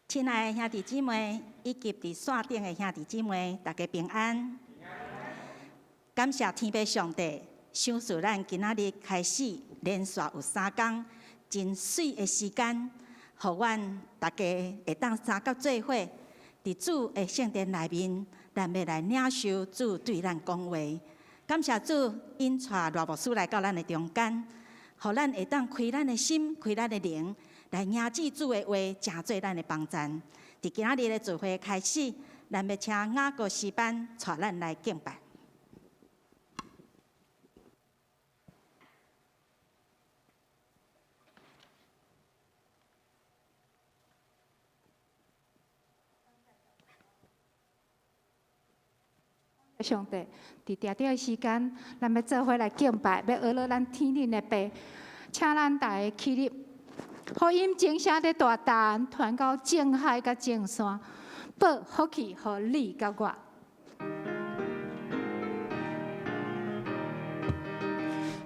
亲爱的兄弟姊妹，以及伫线顶的兄弟姊妹，大家平安。感谢天父上帝，赏赐咱今仔日开始连续有3天真水的时间，互阮大家会当三角做伙，伫主的圣殿内面，咱要来领受主对咱讲话。感谢主，引带罗牧师来到咱的中间，互咱会当开咱的心，开咱的灵。来领记主的话，真做咱的帮助。伫今仔日的聚会开始，咱要请雅各诗班带咱来敬拜。上帝，伫定定的时间，咱要做伙来敬拜，要学了咱天灵的爸，请咱大家起立。福音正声的大胆传到正海甲正山，报福气互你甲我。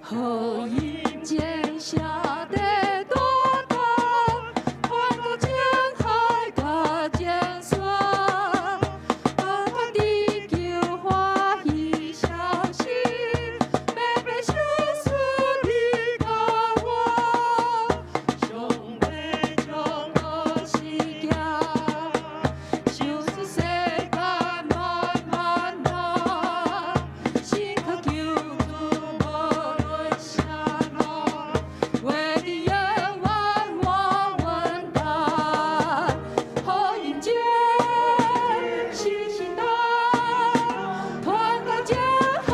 福音正声的大胆传到正海甲正山，传地球欢喜消息，每每相思你甲我。上帝将我世界，就是世间慢慢来，心渴求主无论啥路，为你永远我稳担，好迎接新时代，传到正海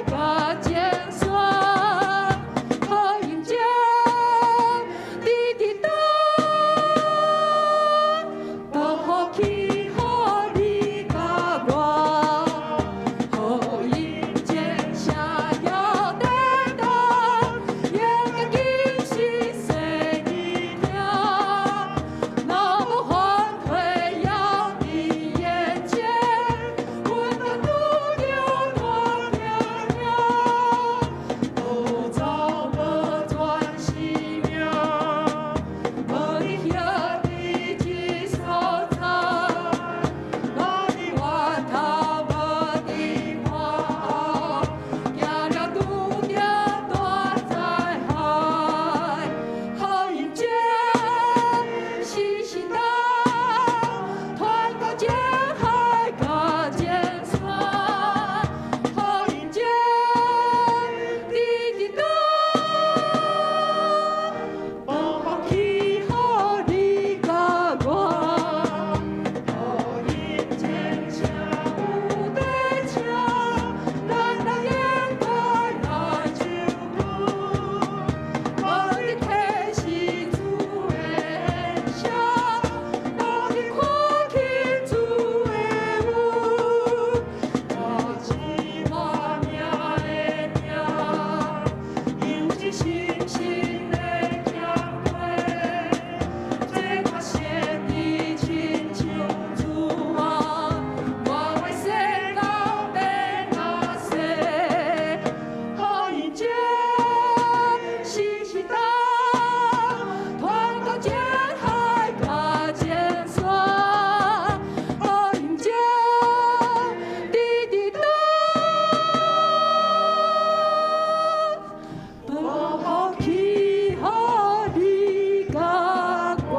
甲正山，好迎接地地道，报福气互你甲我，福音正声要担当，也甲今世世你听，若无反悔要你眼前，阮的路着大平平，无走无转生命，无你遐日子所在，无你源头无你伴后，行了拄着大灾害，好迎接新时代，传到正海甲正山，好迎接地地道，报福气互你甲我，福音正声有地请，咱来掩盖咱羞辱，无你体是主的恩赏，无你看起主的恩，我一万命的命，用一心心的行过，这个神的亲像主啊，我为世人要哪些，好迎接新时代，传到正海甲正山，好迎接地地道，报福气互你甲我。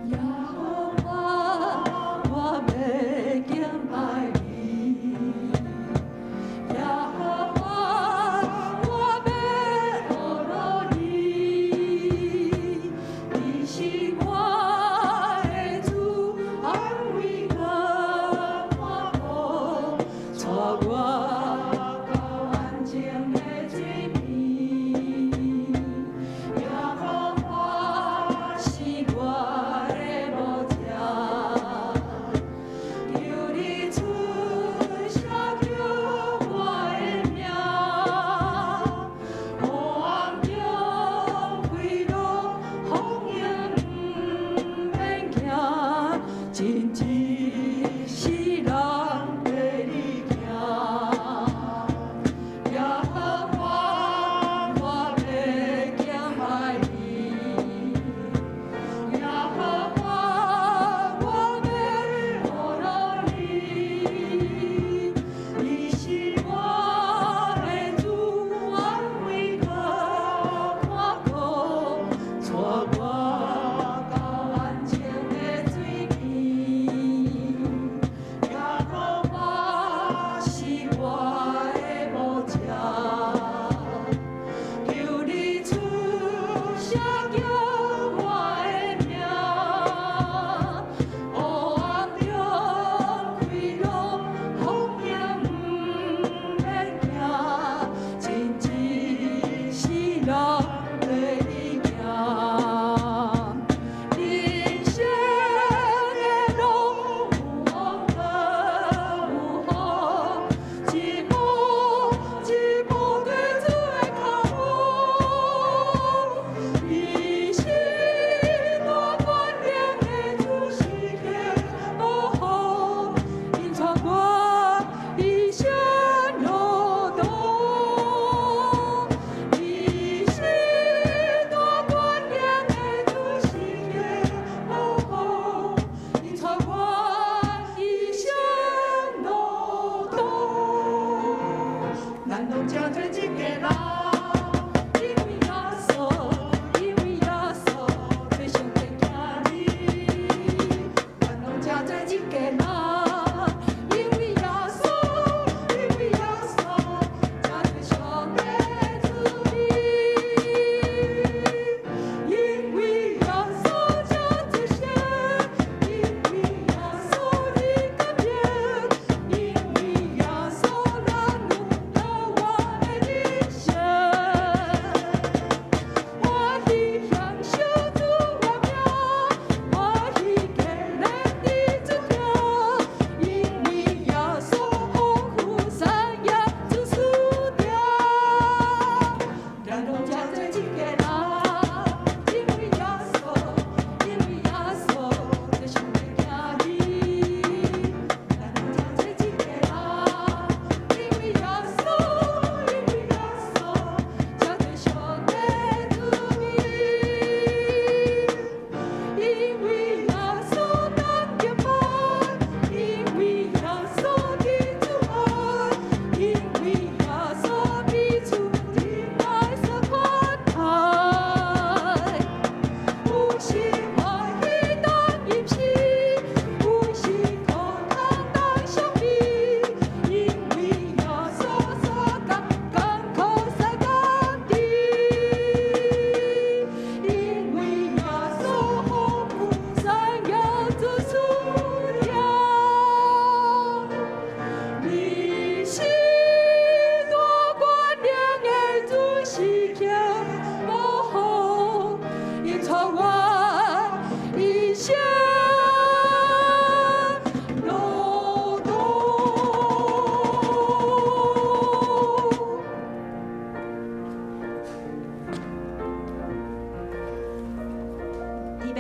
耶和华，我要敬拜你。耶和华，我要学了你。你是我的主，安慰我看顾，带我到安静的水边。耶和华是我的牧者，求你出声叫我的名，黑暗中归路，风影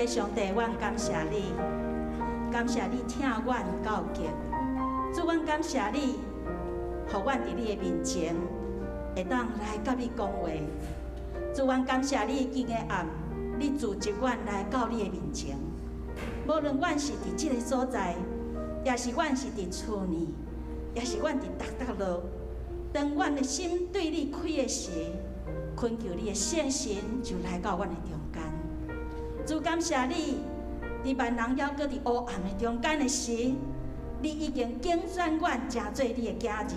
上帝，阮感谢你，感谢你听阮到极。主，阮感谢你，互阮伫你的面前会当来甲你讲话。主，阮感谢你，今个暗，你召集阮来到你的面前。无论阮是伫即个所在，也是阮是伫厝内，也是阮伫逐落，当阮的心对你开的时，恳求你的圣神就来到阮的中间。主，感谢你，伫万人还搁伫黑暗的中间的时，你已经拣选阮，成做你的囝儿，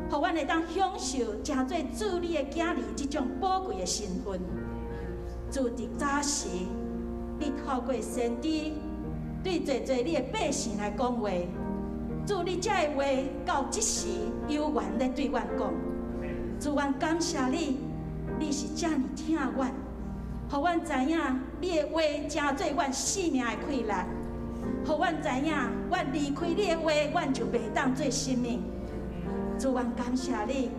互阮会当享受成做主你的囝儿这种宝贵的身份。主，伫早时，你透过先知对侪你的百姓来讲话，主，你这的话到即时有缘咧对阮讲。主，阮感谢你，你是这么疼阮。互阮知影，你的话成做阮生命的快乐。互阮知影，阮离开你的话，阮就袂当做生命。主，阮感谢你，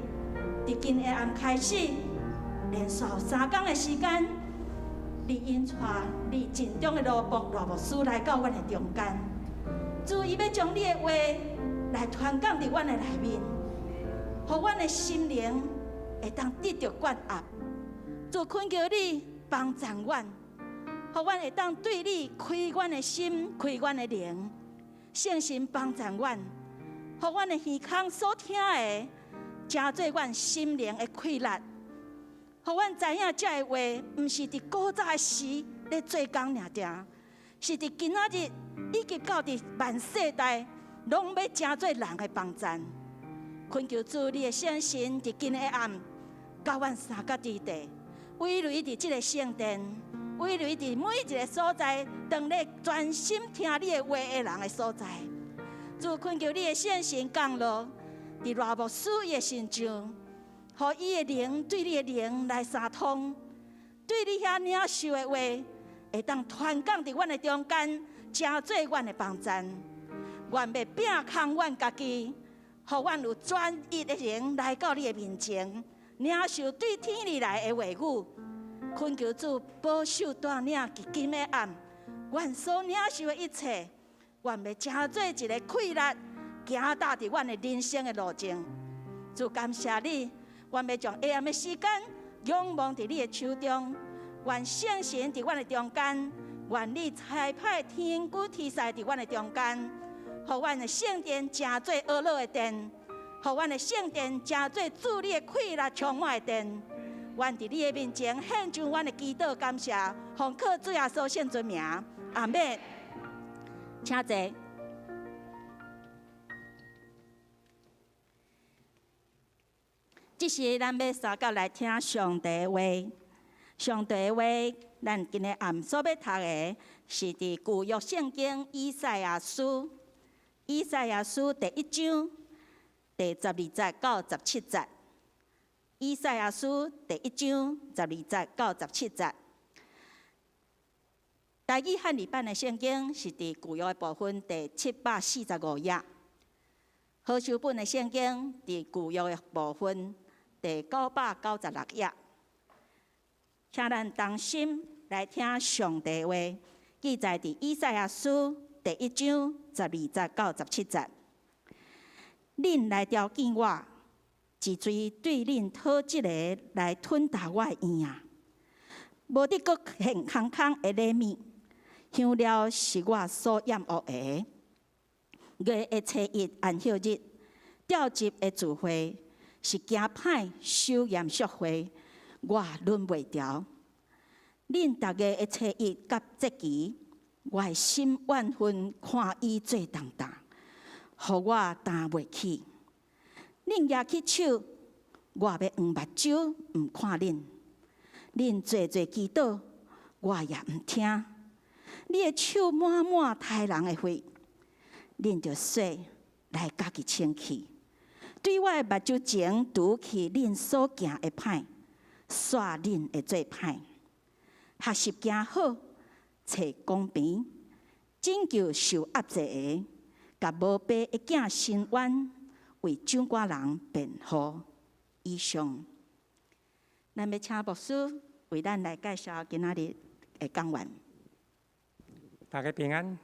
伫今下暗开始，连续3天的时间，你引带你尽忠的罗牧师来到阮的中间。主，伊要将你的话来传讲伫阮的内面，互阮的心灵会当得到管压。主，恳求你帮助阮，互阮会当对你开阮的心，开阮的灵，圣神帮助阮，互阮的耳孔所听的，成做阮心灵的快乐。互阮知影这个话，毋是伫古早的时咧做工尔定，是伫今仔日以及到伫万世代，拢要成做人的帮助。恳求主你的圣神伫今个暗，教阮三角之地。围围伫即个圣殿，围围伫每一个所在，当咧专心听你的话的人的所在。主，恳求你的圣神降落伫罗牧师的身上，互伊的灵对你的灵来相通，对你遐领受的话，会当传讲伫阮的中间，成做阮的帮助。愿要拼空阮家己，互阮有专一的灵来到你的面前。领受对天而来的话语，恳求主保守带领伫今个暗，阮所领受的一切，愿要成做一个快乐，行踏伫阮的人生的路径。主，感谢你，愿要将下暗的时间仰望伫你的手中，愿圣神伫阮的中间，愿你差派天军天使伫阮的中间，互阮的圣殿成做俄罗的殿。互阮的圣殿成做主你的快乐充满的殿，愿伫你的面前献上阮的祈祷感谢，奉靠主耶稣圣尊名，阿们。请坐。这是咱要三角来听上帝的话。上帝的话，咱今日暗所要读的是伫旧约圣经以赛亚书，以赛亚书第1章。第12节到17节，以赛亚书第1章12节到17节。台语汉语版的圣经是伫旧约的部分第745页，和修本的圣经伫旧约的部分第996页。请咱同心来听上帝的话，记载伫以赛亚书第1章12节到17节。恁来条件我，一嘴对恁讨一个来吞达我的咽啊！无得阁现空空的礼物，香料是我所厌恶的。月的初一安息日，调集的聚会是惊歹守严肃会，我忍袂牢。恁大家的初一甲节期，我的心万分看伊做重担，互我担袂起。恁举起手，我要用目睭毋看恁。恁做祈祷，我也毋听。你的手满满杀人的血，恁就说来家己清气。对我的目睭前拄去恁所行的歹，煞恁会做歹。学习行好，找公平，拯救受压制的，甲无爸的囝伸冤，为长寡人辩护。以上，咱要请牧师为咱来介绍今仔日的讲员。大家平安。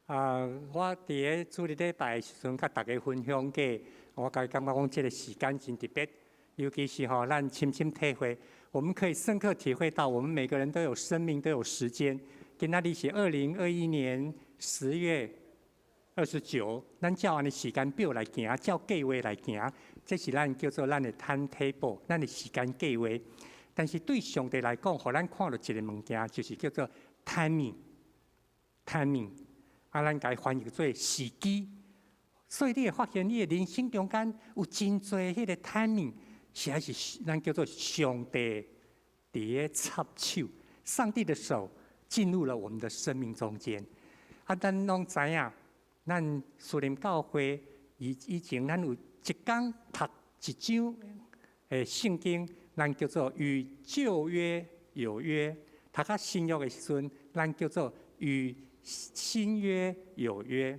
我伫个主日礼拜的时阵，甲大家分享过，我感觉讲这个时间真特别，尤其是咱深深体会，我们可以深刻体会到，我们每个人都有生命，都有时间。今仔日是2021年10月29，咱照按的时间表来行，照计划来行，这是咱叫做咱的 timetable， 咱的时间计划。但是对上帝来讲，互咱看到一个物件，就是叫做 timing， 咱该翻译做时机。所以你会发现，你的人生中间有真多迄个 timing， 实在是咱叫做上帝伫个插手，上帝的手进入了我们的生命中间。咱拢知影，咱苏林教会以前咱有一天读一章圣经，咱叫做与旧约有约；读到新约的时阵，咱叫做与新约有约。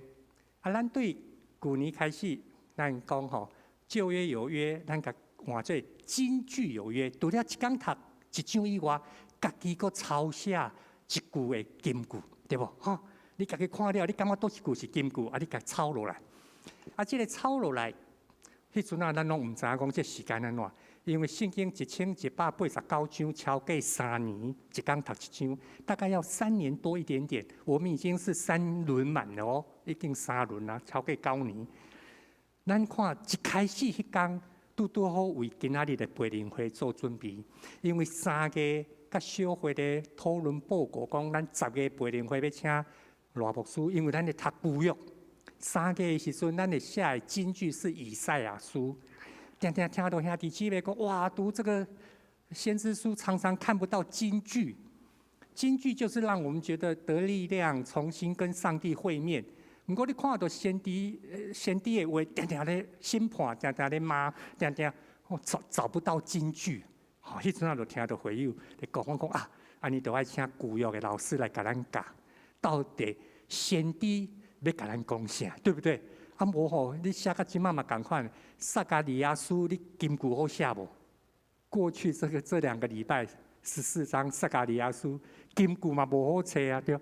咱对去年开始，咱讲旧约有约，咱甲换做金句有约。除了一天读一章以外，家己阁抄写一句的金句，对无？你家己看了，你感觉倒一句是金句，你家抄落来。这个抄落来，迄阵咱拢毋知影讲这时间安怎，因为圣经1189章，超过3年，一天读一章，大概要3年多一点点。我们已经是3轮满了哦，已经3轮啦，超过9年。咱看一开始迄天，拄好为今仔日的培灵会做准备，因为3月甲小会的讨论报告讲，咱10月培灵会要请罗牧师，因为咱咧读旧约。3月的时阵，咱咧写的金句是以赛亚书。常常听到兄弟姐妹讲，哇，读这个先知书常常看不到金句。金句就是让我们觉得得力量，重新跟上帝会面。不过你看到先知的话，常常咧审判，常常咧骂，常常找不到金句。迄阵就听到会友咧讲啊，安尼就爱请旧约的老师来甲咱教，到底先知要甲咱讲啥，对不对？无你写到即嘛嘛共款，撒迦利亚书你金句好写无？过去这2个礼拜14章撒迦利亚书金句嘛无好找啊，对。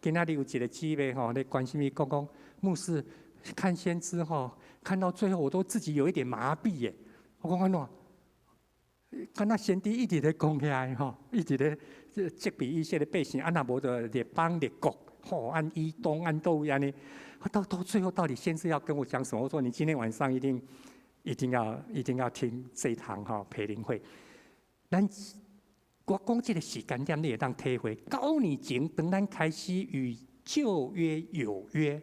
今仔日有一个姊妹咧关心伊讲，牧师看先知看到最后我都自己有一点麻痹耶。我讲安怎？敢若先知一直咧讲起来一直咧责备以色列百姓，若无就列邦列国按以东按都安尼。到最后，到底先是要跟我讲什么？我说你今天晚上一定要听这一堂培灵会。我讲这个时间点，你会当体会。9年前，当咱开始与旧约有约，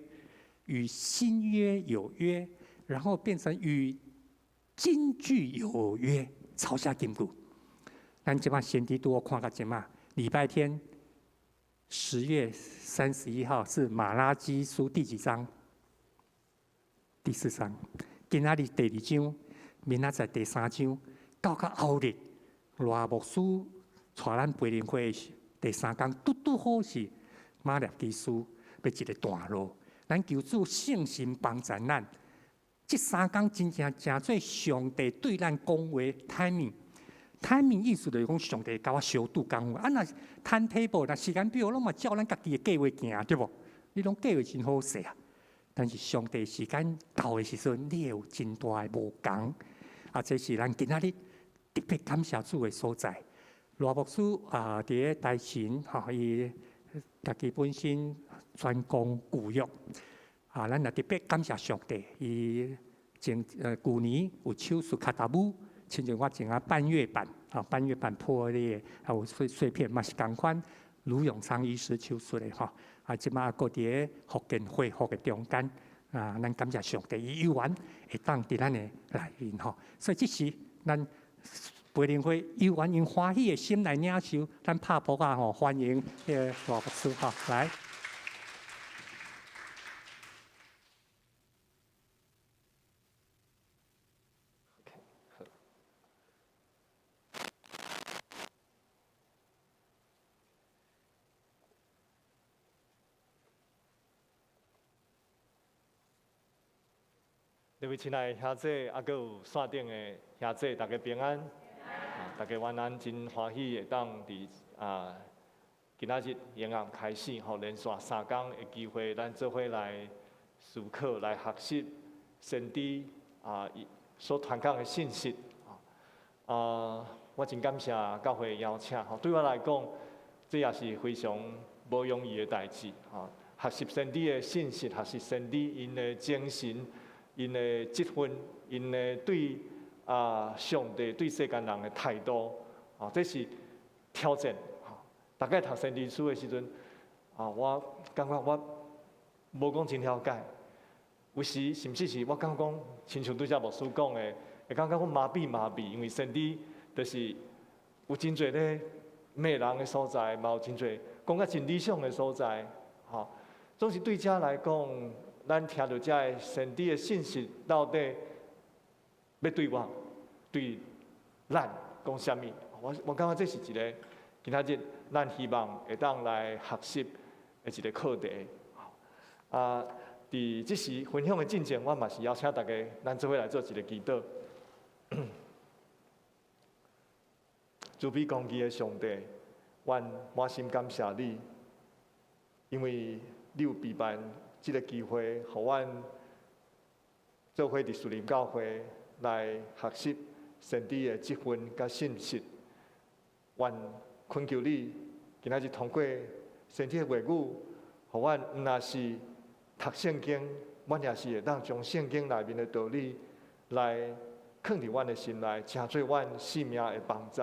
与新约有约，然后变成与金句有约，抄下金句。咱即摆先知多看到即摆，礼拜天。10月31号是马拉基书第几章？第4章。今仔日第2章，明仔载第3章。到后日，罗牧师带咱培灵会第3天，拄好是马拉基书要一个段落。咱求主圣心帮助咱。这3天真做上帝对咱讲话 timing。timing 意思就是讲，上帝甲我相拄讲话。若 timetable 若时间表，拢嘛照咱家己的计划行，对无？你拢计划真好势啊。但是上帝时间到的时阵，你有真大的无同。这是咱今仔日特别感谢主的所在。罗牧师伫个台前伊家己本身专攻旧约咱也特别感谢上帝。伊去年有手术卡达姆。亲像我前半月板半月板破裂，还有碎片嘛是同款。卢永昌医师手术的即马搁伫福建恢复的中间咱感谢上帝，伊有缘会当伫咱的内面所以这是咱培灵会有缘用欢喜的心来领受，咱拍鼓欢迎罗牧师来。各位亲爱的兄姐，还有线顶的兄姐，大家平安。大家晚安，真欢喜会当伫今仔日永暗开始连续3天的机会，咱做伙来思考、来学习神伫所传讲的信息。我真感谢教会的邀请，对我来讲，这也是非常无容易的代志。学习神伫的信息，学习神伫因的精神。因的积分，因的对上帝、对世间人的态度，这是挑战。大概读圣经书的时阵，我感觉我无讲真了解，有时甚至是我感觉讲，亲像对遮牧师讲的，会感觉我麻痹，因为圣经就是有真侪咧骂人的所在，嘛有真侪讲较真理想的所在，总是对遮来讲。咱听到这个神伫的信息，到底要对我、对咱讲啥物？我感觉这是一个今仔日咱希望会当来学习的一个课题。伫即时分享的进前，我嘛是邀请大家，咱做伙来做一个祈祷。慈悲公义的上帝，阮满心感谢你，因为你有陪伴。这个机会，互阮做伙伫树林教会来学习神伫的积分甲信息。愿恳求你，今仔日通过神体的话语，互阮毋若是读圣经，阮也是会当将圣经内面的道理来放伫阮的心内，成做阮生命的帮助，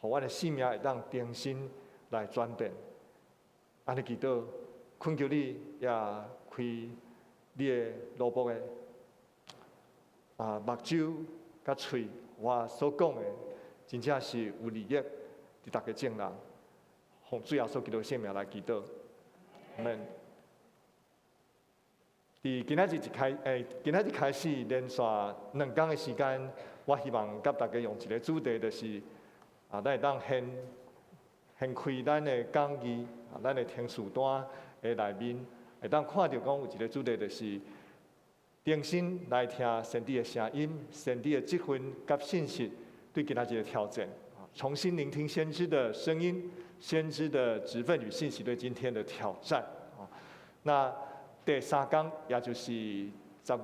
互阮的生命会当重新来转变。安尼祈祷，恳求你也。开你的罗卜的目睭甲喙，我所讲的真正是有利益，伫大家众人，奉主耶稣基督圣名来祈祷。阿们。伫今仔日开始连续2天的时间，我希望甲大家用一个主题，就是咱会当掀开咱的讲义，咱的听书单的内面。会当看到讲有一个主题，就是重新来听神伫的声音、神伫的积分甲信息对今仔日的挑战。重新聆听先知的声音、先知的职分与信息对今天的挑战。那第3天，也就是10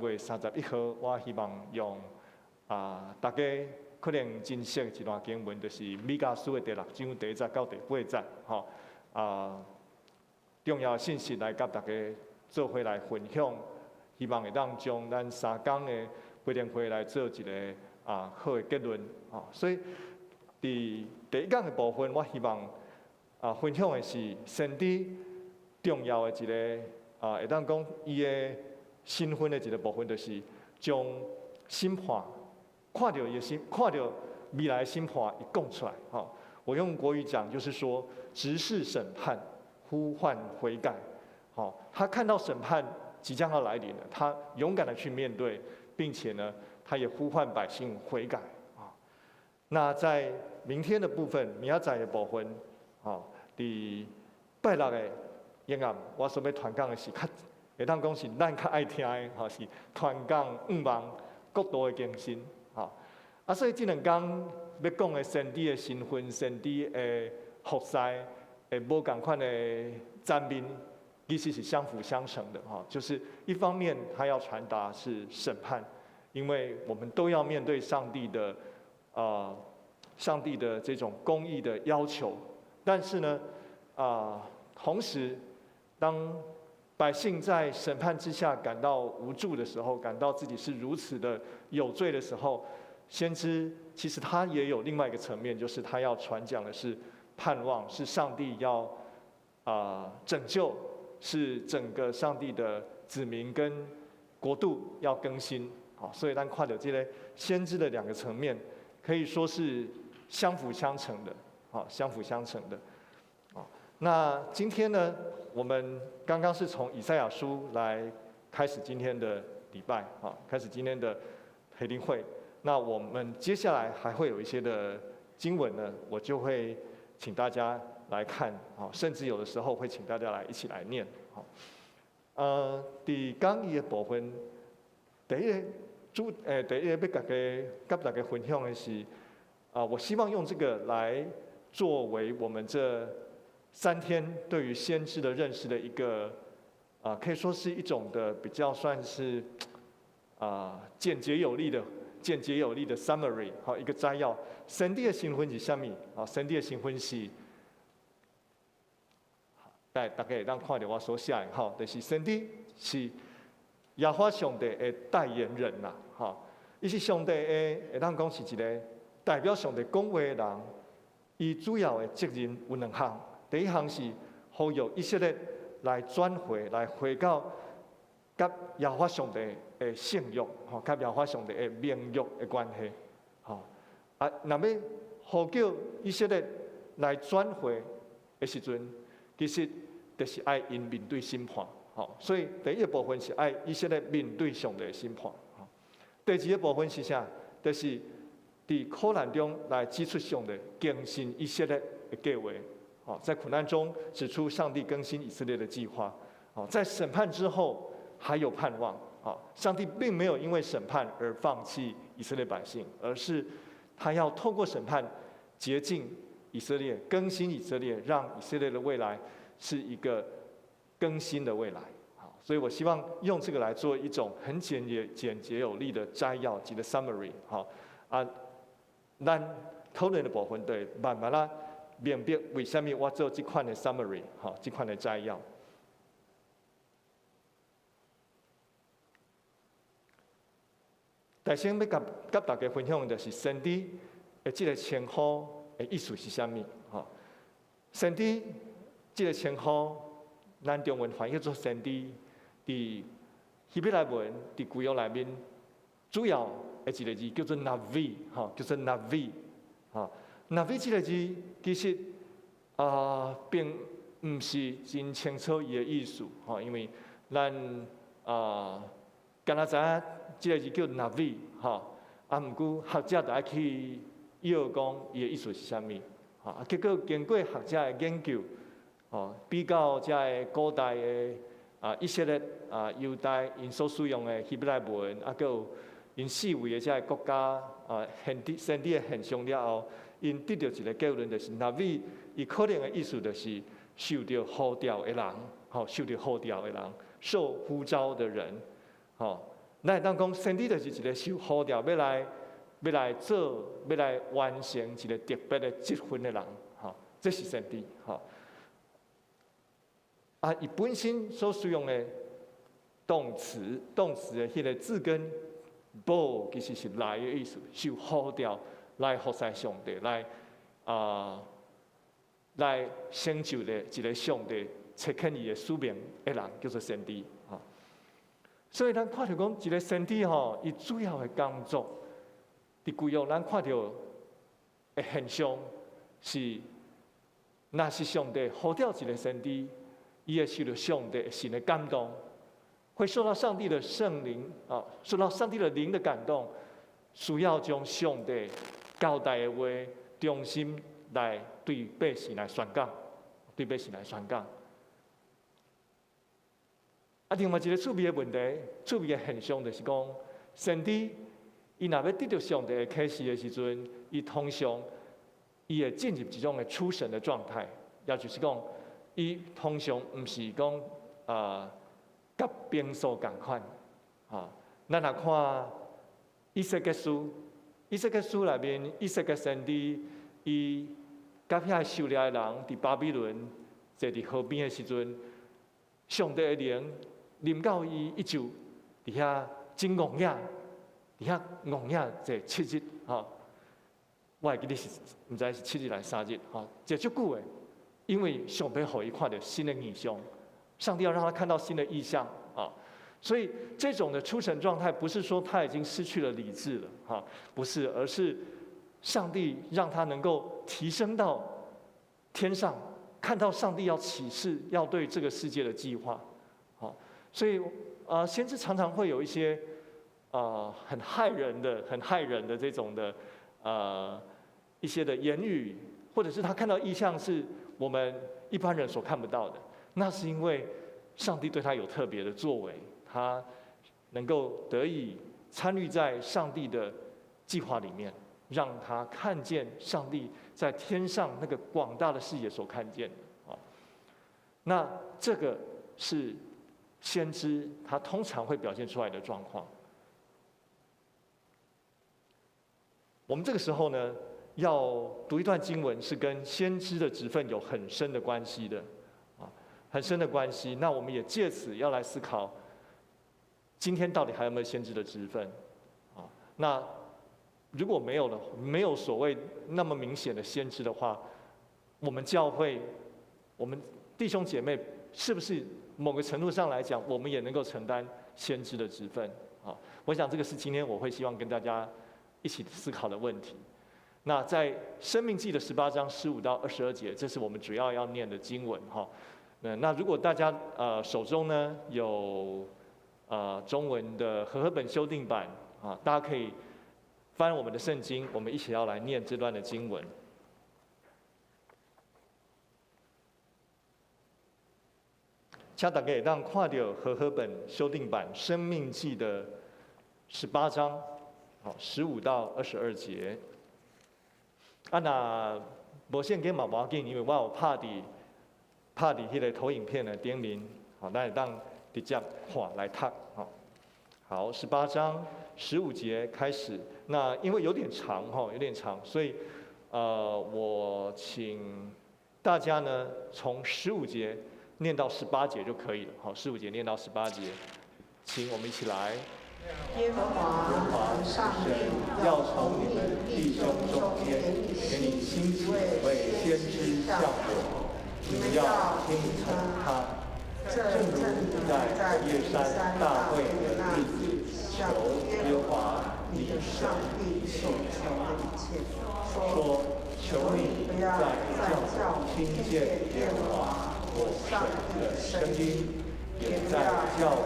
月31号，我希望用大家可能真熟一段经文，就是米迦书的第6章第1节到第8节，重要的信息来甲大家做伙来分享，希望会当将咱3天的培灵会来做一个好的结论。所以伫第1天的部分，我希望分享的是神伫重要的一个会当讲伊的身份的一个部分，就是将审判看到伊的心，看到未来的审判伊讲出来。我用国语讲，就是说直视审判。呼唤悔改，他看到审判即将要来临了，他勇敢的去面对，并且呢，他也呼唤百姓悔改。那在明天的部分，明仔载的部分，伫拜六的永暗，我所要传讲的是较会当讲是咱较爱听的，是传讲5万国度的更新。所以这2天要讲的神伫的身份、神伫的服侍。无同款的赞美，其实是相辅相成的就是一方面，他要传达是审判，因为我们都要面对上帝的这种公义的要求。但是呢，同时，当百姓在审判之下感到无助的时候，感到自己是如此的有罪的时候，先知其实他也有另外一个层面，就是他要传讲的是盼望，是上帝要拯救，是整个上帝的子民跟国度要更新。好，所以咱看到这个先知的两个层面，可以说是相辅相成的。好，相辅相成的。好，那今天呢，我们刚刚是从以赛亚书来开始今天的礼拜，啊，开始今天的培灵会。那我们接下来还会有一些的经文呢，我就会请大家来看，啊，甚至有的时候会请大家来一起来念，好。伫讲义的部分，第一个要跟大家分享的是，我希望用这个来作为我们这3天对于先知的认识的一个，可以说是一种的比较算是简洁有力的 summary， 好，一个摘要。神帝的新婚是什么？啊，神帝的新婚是，大家会当看到我所写的，哈，就是神帝是耶和华上帝的代言人啦，哈，伊是上帝的，会当讲是一个代表上帝讲话的人。伊主要的责任有2项，第一项是呼吁以色列来转回，来回到甲耶和华上帝的圣约，吼，甲耶和华上帝的名约的关系，吼。若要呼叫以色列来转回的时阵，其实就是爱因面对审判，吼。所以第一个部分是爱以色列面对上帝的审判，吼。第二个部分是啥？就是伫苦难中来指出上帝更新以色列的计划，好，在苦难中指出上帝更新以色列的计划，好，在审判之后还有盼望，好，上帝并没有因为审判而放弃以色列百姓，而是他要透过审判洁净以色列，更新以色列，让以色列的未来是一个更新的未来。好，所以我希望用这个来做一种很简洁有力的摘要及的 summary， 好咱讨论的部分对慢慢啦明白为什么我做这款的 summary， 哈，这款的摘要。首先要甲大家分享的是神帝的这个称呼的意思是什么？哈，神帝这个称呼，咱中文翻译做神帝，伫希伯来文伫旧约内面主要的一个字叫做 Navi， 哈，叫做 Navi， 哈 ，Navi 这个字其实并唔是真清楚伊的意思，哈，因为咱敢若知影这个字叫 Navi， 哈，毋过学者就爱去要讲伊的意思是啥物，哈，结果经过学者的研究，哦，比较这个古代的以色列犹太因所使用的希伯来文，还有因4位的这个国家神帝的现象了后，因得到一个结论，就是Navi，伊可能的意思就是受到呼召的人，吼，受到呼召的人，受呼召的人，吼。咱会当讲神帝就是一个受呼召要来做，要来完成一个特别的职分的人，吼，这是神帝，吼。伊本身所使用的动词的迄个字根。报其实是来的意思，受呼召来服侍上帝，来成就的一个上帝切肯伊的使命的人，叫做神帝，哈。所以咱看到讲一个神帝吼，伊主要的工作，伫旧约咱看到的现象是，若是上帝呼召一个神帝，伊会受到上帝神的感动。会受到上帝的圣灵受到上帝的灵的感动，需要将上帝交代的话，忠心来对百姓来宣讲，对百姓来宣讲。另外一个趣味的问题，趣味的现象就是讲，神帝伊若要得到上帝的启示的时阵，伊通常伊会进入一种的出神的状态，也就是讲，伊通常毋是讲甲平素共款，咱若看以西结书内面，以西结先知伊甲遐受掠的人伫巴比伦坐伫河边的时阵，上帝的灵临到伊，伊就伫遐真戆呀，伫遐戆遐坐7日，吼，我会记得是毋知是7日还是3日，吼，坐足久诶，因为上帝互伊看到新的异象，上帝要让他看到新的意象啊。所以这种的出神状态，不是说他已经失去了理智了，哈，不是，而是上帝让他能够提升到天上，看到上帝要启示，要对这个世界的计划，好，所以先知常常会有一些很害人的这种的一些的言语，或者是他看到异象是我们一般人所看不到的，那是因为上帝对他有特别的作为。他能够得以参与在上帝的计划里面，让他看见上帝在天上那个广大的视野所看见的啊。那这个是先知他通常会表现出来的状况。我们这个时候呢，要读一段经文，是跟先知的职分有很深的关系的啊，很深的关系。那我们也借此要来思考。今天到底还有没有先知的职分？啊，那如果没有了，没有所谓那么明显的先知的话，我们教会，我们弟兄姐妹，是不是某个程度上来讲，我们也能够承担先知的职分？啊，我想这个是今天我会希望跟大家一起思考的问题。那在《申命记》的18章15到22节，这是我们主要念的经文哈。那如果大家手中呢有中文的和合本修订版啊，大家可以翻我们的圣经，我们一起要来念这段的经文。请大家会当看到和合本修订版《申命记》的18章，好15到22节。那无圣经嘛无要紧，因为我有拍伫迄个投影片的顶面，好，咱会当。直接看来读，好，18章15节开始。那因为有点长哈，有点长，所以我请大家呢从15节念到18节就可以了。好，15节念到18节，请我们一起来。耶和华上帝要从你们弟兄中间给你兴起一位先知像我，你们要听从他。正如在耶山大会的日子，求耶和华你的上帝所求的一切，说：求你不要再叫听见耶和华我上帝的声音，也不要叫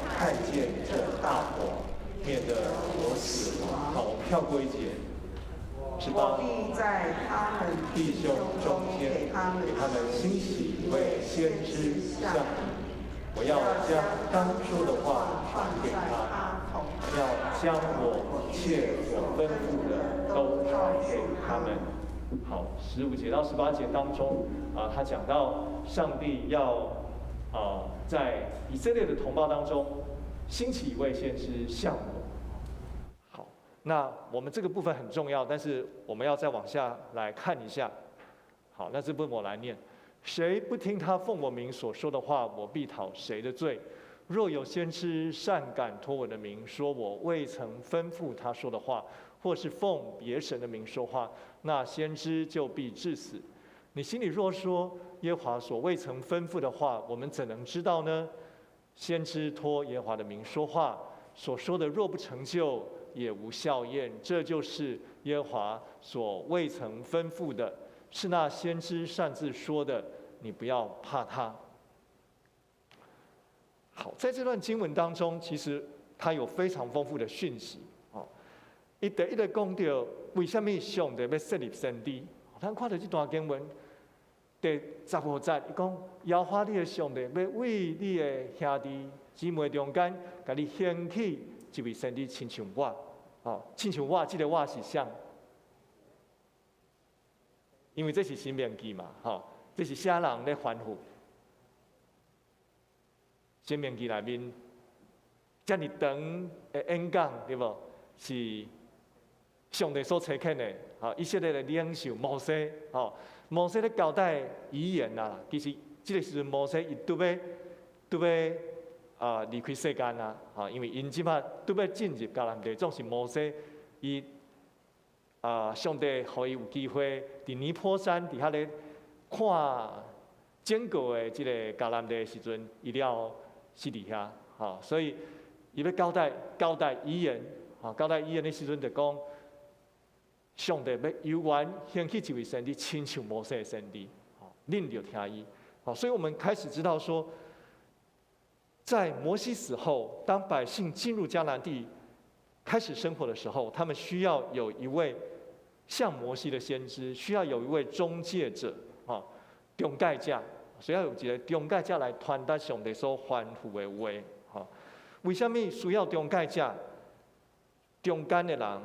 看见这大火，免得我死亡。好，我们跳过一节。我必在他们弟兄中间给他们兴起一位先知像你。我要将当说的话传给他，要将我一切所吩咐的都传给他们。好，15节到18节当中他讲到上帝要在以色列的同胞当中兴起一位先知像我。好，那我们这个部分很重要，但是我们要再往下来看一下。好，那这部分我来念。谁不听他奉我名所说的话，我必讨谁的罪。若有先知擅敢托我的名说我未曾吩咐他说的话，或是奉别神的名说话，那先知就必治死。你心里若说耶和华所未曾吩咐的话，我们怎能知道呢？先知托耶和华的名说话，所说的若不成就，也无效验。这就是耶和华所未曾吩咐的，是那先知擅自说的，你不要怕他。好，在这段经文当中，其实它有非常丰富的讯息。一直讲到为什么上帝要设立先知。咱看到这段经文，第15节，伊讲耶和华你的上帝要为你的兄弟姊妹中间，甲你兴起一位先知，亲像我。亲像我，这个我是谁？因为这是申命记嘛，这是啥人咧吩咐？申命记内面，遮尔长的演讲，对无？是上帝所差遣的，以色列的领袖摩西，摩西咧交代遗言啦。其实这个时阵，摩西伊拄要离开世间啊，因为因即摆拄要进入迦南地，总是摩西伊上帝互伊有机会伫尼泊山伫遐咧看整个的即个迦南地的时阵，伊了死伫遐，所以伊要交代遗言，交代遗言的时阵就讲，上帝要由原兴起一位先知，亲像摩西的先知，恁就听伊。所以我们开始知道说。在摩西死后，当百姓进入迦南地开始生活的时候，他们需要有一位像摩西的先知，需要有一位中介者，中介者，需要有一个中介者来传达上帝所吩咐的话。为什么需要中介者？中间的人，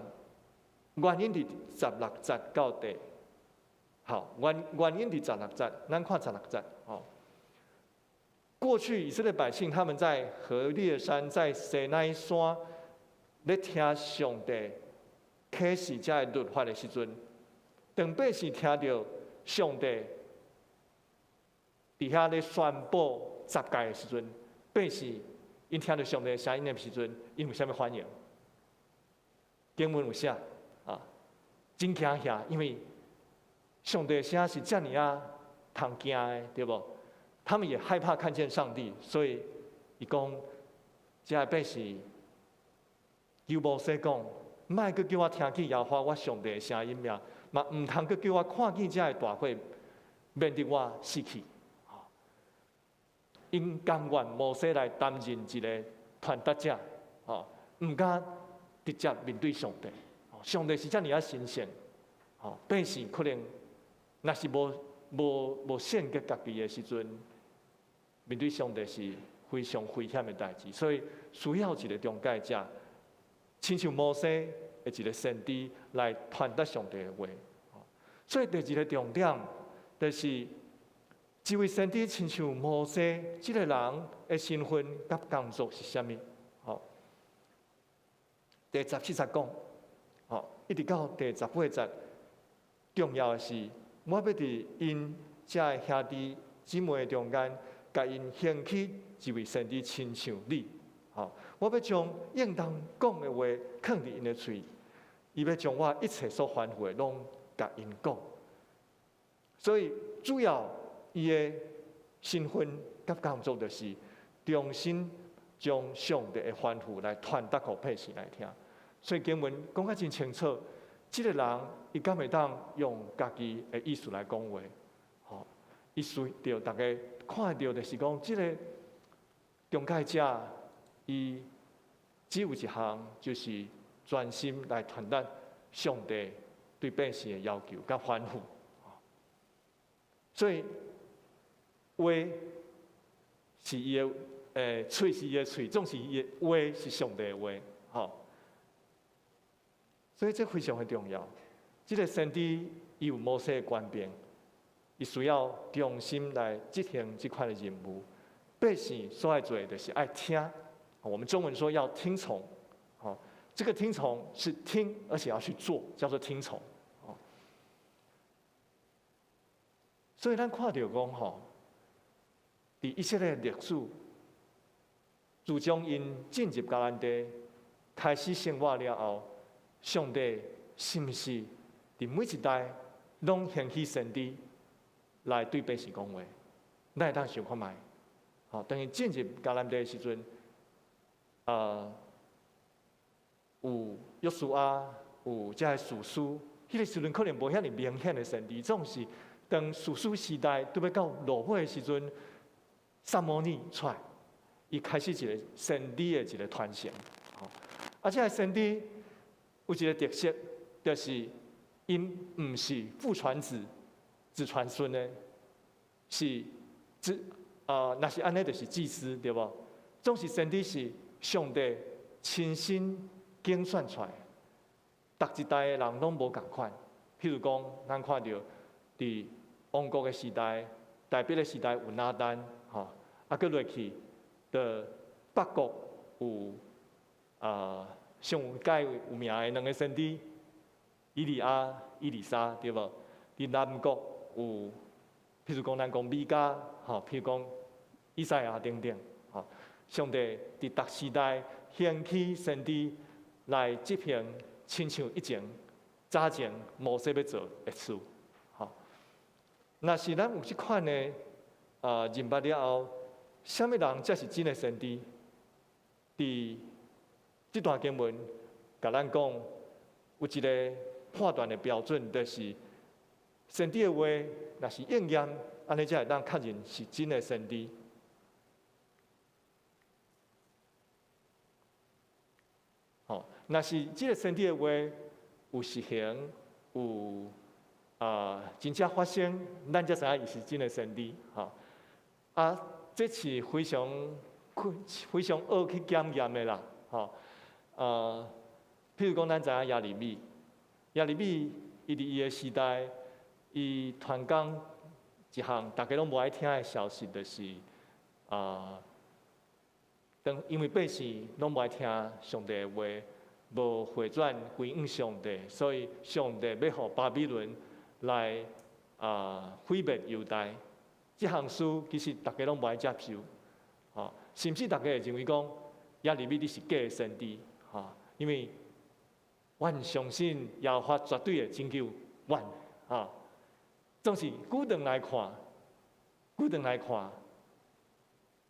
原因伫16节到底。原因伫16节，咱看16节。过去以色列百姓他们在何烈山、在西奈山，咧听上帝启示这律法的时阵，当百姓听到上帝伫遐咧宣布十诫的时阵，百姓因听到上帝的声音的时阵，因有啥物反应？经文有写真惊吓，因为上帝的声是遮尔通惊的，对不？他们也害怕看见上帝，所以伊讲，这个百姓求摩西讲，莫阁叫我听见耶和华我上帝的声音呀，嘛唔通阁叫我看见这个大火，免得我死去。因甘愿摩西来担任一个传达者，唔敢直接面对上帝。上帝是遮尔神圣，百姓可能若是无献给家己的时阵。面对上帝是非常危险的代志，所以需要一个中介者，亲像摩西的一个先知来传达上帝的话。所以第二个重点就是这位先知亲像摩西，这个人的身份甲工作是啥物？第17节讲，一直到第18节，重要的是我要伫因这兄弟姊妹的中间。甲因兴起一位先知，亲像你，我要将应当讲的话放伫因的嘴，伊要将我一切所吩咐的拢甲因讲。所以主要伊的身份甲工作就是重新将上帝的吩咐来传达给百姓来听。所以经文讲得真清楚，这个人伊敢会当用家己的意思来讲话，伊需要大家。看到就是讲，这个中介者，伊只有一项，就是专心来传达上帝对百姓的要求甲吩咐。所以话是伊的，嘴是伊的嘴，总是伊的话是上帝的话，所以这非常的重要。这个先知伊有摩西的权柄。伊需要重心来执行这块的任务，百姓所爱做的就是爱听。我们中文说要听从，这个听从是听，而且要去做，叫做听从。所以咱看到讲伫以色列历史，自从因进入迦南地，开始生活了后，上帝是毋是伫每一代拢兴起先知？来对百姓讲话，咱会当想看卖。等于进入迦南地的时阵，有约书亚，有这士师，迄个时阵可能无遐尼明显的先知，总是当士师时代拄要到落尾的时阵，撒摩尼出来，伊开始一个先知的一个传承。这个先知有一个特色，就是因毋是父传子。子传孙呢，是若是安尼，就是祭司对无？总是先知是上帝亲身拣选出来，逐一代的人拢无共款。譬如讲，咱看到伫王国的时代、大笔的时代有拿单，佮落去的北国有上界有名的两个先知，以利亚、以利沙，对无？伫南国。有，譬如讲，咱讲米迦，譬如讲以赛亚等等，上帝伫逐时代兴起先知来执行，亲像以前早前摩西要做的事。好，若是咱有即款的认捌了后，什么人才是真的先知？伫这段经文，甲咱讲有一个判断的标准，就是先知的话，若是应验，安尼才会当确认是真的先知。好，若是这个先知的话有实行，有真正发生，咱才知影伊是真的先知。哈，这是非常好去检验的啦。哈，譬如讲，咱知影亚利米，伊伫伊的时代，伊传讲一项大家拢无爱听的消息，就是因为百姓拢无爱听上帝的话，无回转归应上帝，所以上帝要互巴比伦来毁灭犹大。这项事其实大家拢无爱接受，甚至大家会认为讲亚利米你是假的先知，因为阮相信耶和华绝对会拯救阮，总是久长来看，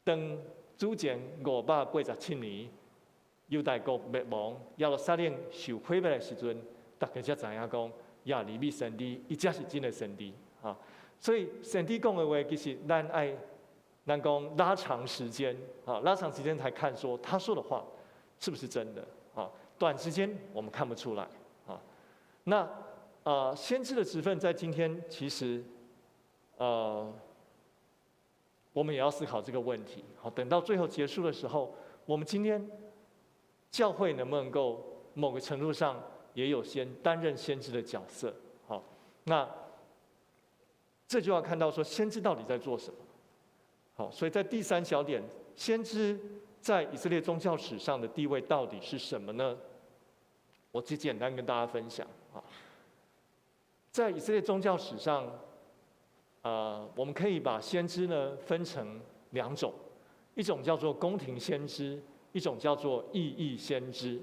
当主前587年犹大国灭亡，耶路撒冷受毁灭的时阵，大家才知影讲亚利米先知，伊才是真的先知。所以先知讲的话，其实咱讲拉长时间，才看说他说的话是不是真的。短时间我们看不出来。那先知的职分在今天其实我们也要思考这个问题。等到最后结束的时候，我们今天教会能不能够某个程度上也有担任先知的角色？那这就要看到说先知到底在做什么。好，所以在第3小点，先知在以色列宗教史上的地位到底是什么呢？我只简单跟大家分享。在以色列宗教史上，我们可以把先知呢分成2种，一种叫做宫廷先知，一种叫做意义先知。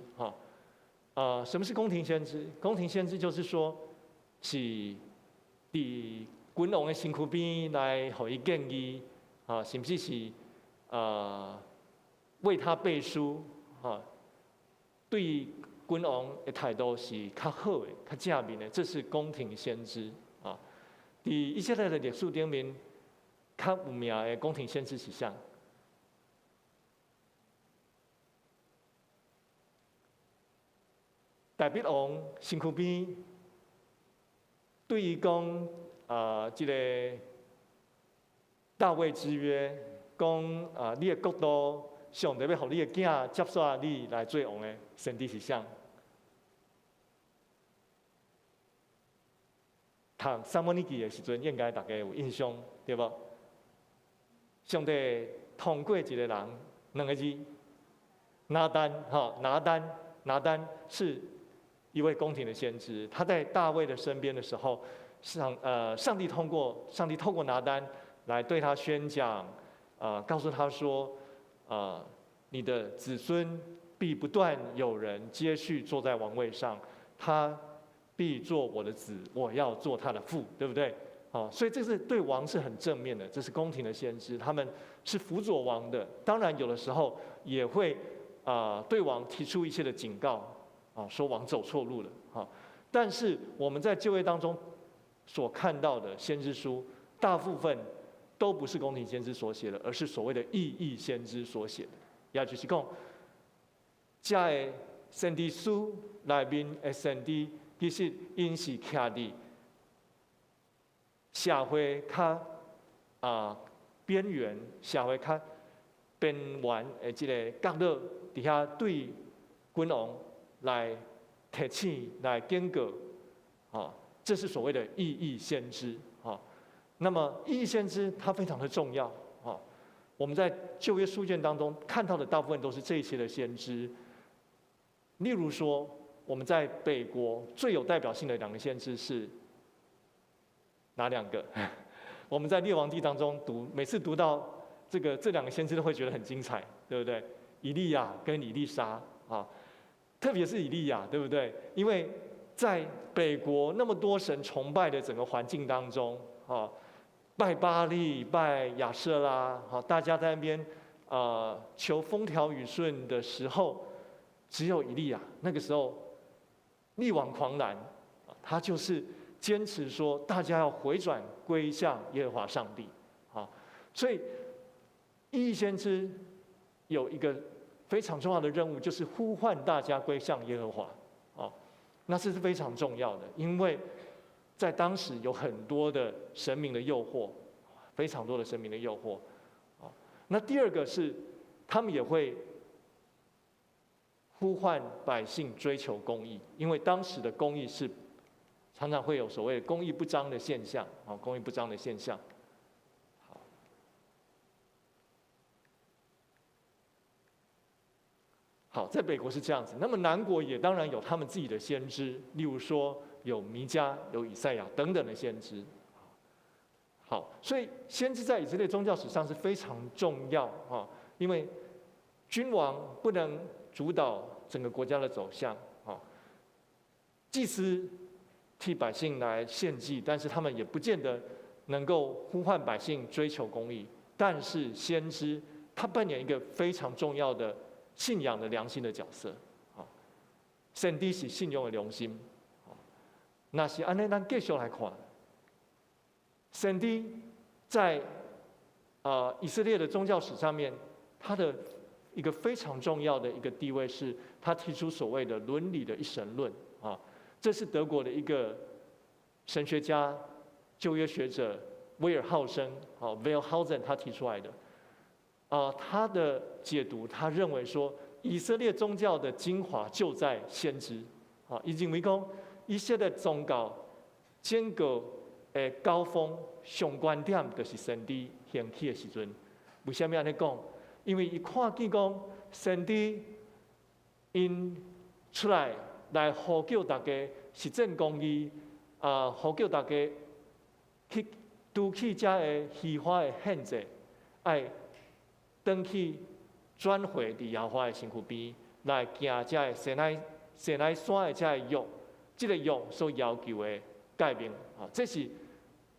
什么是宫廷先知？宫廷先知就是说，是伫君王的身躯边来给伊建议，甚至是为他背书，对君王的态度是较好的、较正面的，这是宫廷先知。伫以色列的历史顶面，较有名的宫廷先知是啥？大卫王身躯边对伊讲，这个大卫之约，讲你的国度，上帝要互你的囝接续你来做王的先知是啥？读《撒母耳记》的时阵，应该大家有印象，对不？上帝通过一个人，2个字，拿单。拿单是一位宫廷的先知，他在大卫的身边的时候，上帝透过拿单来对他宣讲，告诉他说，你的子孙必不断有人接续坐在王位上，他必做我的子，我要做他的父，对不对？所以这是对王是很正面的，这是宫廷的先知，他们是辅佐王的。当然有的时候也会对王提出一些的警告，说王走错路了。但是我们在旧约当中所看到的先知书，大部分都不是宫廷先知所写的，而是所谓的意义先知所写的。也就是讲，这个先知书内面的先知，其实因是徛伫社会较边缘、社会较边缘的这个角落底下，对君王来提醒、来警告，这是所谓的意义先知。那么意义先知它非常的重要。我们在旧约书卷当中看到的大部分都是这些的先知。例如说，我们在北国最有代表性的2个先知是哪2个？我们在列王记当中每次读到这两个先知都会觉得很精彩，对不对？以利亚跟以利沙啊，特别是以利亚，对不对？因为在北国那么多神崇拜的整个环境当中啊，拜巴力、拜亚舍拉，好，大家在那边求风调雨顺的时候，只有以利亚那个时候力挽狂澜，他就是坚持说大家要回转归向耶和华上帝，啊，所以以利先知有一个非常重要的任务，就是呼唤大家归向耶和华，啊，那这是非常重要的，因为在当时有很多的神明的诱惑，非常多的神明的诱惑，啊，那第二个是他们也会呼唤百姓追求公义，因为当时的公义是常常会有所谓的公义不彰的现象，啊，公义不彰的现象。好，在北国是这样子，那么南国也当然有他们自己的先知，例如说有弥迦、有以赛亚等等的先知。好，所以先知在以色列宗教史上是非常重要啊，因为君王不能主导整个国家的走向啊，祭司替百姓来献祭，但是他们也不见得能够呼唤百姓追求公义。但是先知他扮演一个非常重要的信仰的良心的角色，啊，神的是信用的良心，啊，那是安尼，咱继续来看，神的在以色列的宗教史上面，他的一个非常重要的一个地位是，他提出所谓的伦理的一神论，啊，这是德国的一个神学家、旧约学者威尔浩森，啊 ，Weyerhaeusen 他提出来的。他的解读，他认为说，以色列宗教的精华就在先知，啊，伊认为讲，以色列宗教整个高峰上观点就是神的兴起的时阵。为什么安尼讲？因为伊看见讲，神的因出来呼叫大家实践公义，呼叫大家去拄起这个虚华的限制，爱登去转回伫耶和华的身躯边，来行这个西奈山的这个约，这个约所要求的改变，啊，这是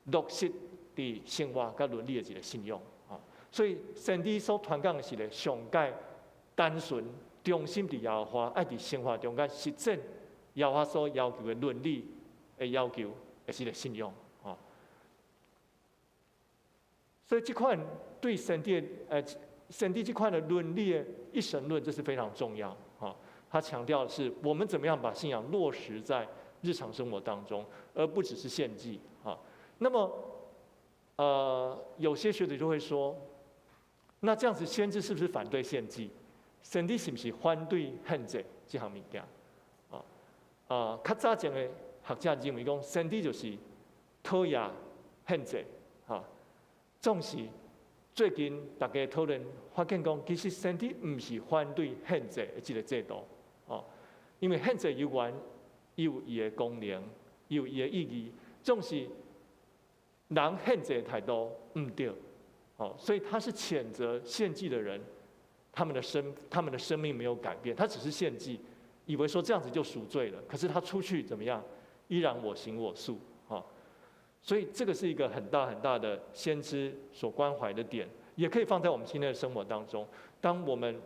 落实伫生活甲伦理的一个信用，啊，所以神的所传讲的是咧上界单纯、忠心伫耶和华，爱伫生活中间实践耶和华所要求的伦理的要求，也是个信用，啊，所以这款对神的神的这块的伦理的一神论，这是非常重要啊。他强调的是我们怎么样把信仰落实在日常生活当中，而不只是献祭啊。那么有些学者就会说，那这样子先知是不是反对献祭？神的是不是反对献祭这项物件？较早前的学者认为讲，神的就是讨厌献祭啊，总是。最近大家讨论发现讲，其实神的不是反对献祭的这个制度，哦，因为献祭有关，有伊的功能，有伊的意义，总是人献祭的态度唔对，哦，所以他是谴责献祭的人，他们的生命没有改变，他只是献祭，以为说这样子就赎罪了，可是他出去怎么样，依然我行我素，哦。所以这个是一个很大很大的先知所关怀的点，也可以放在我们今天的生活当中。当我们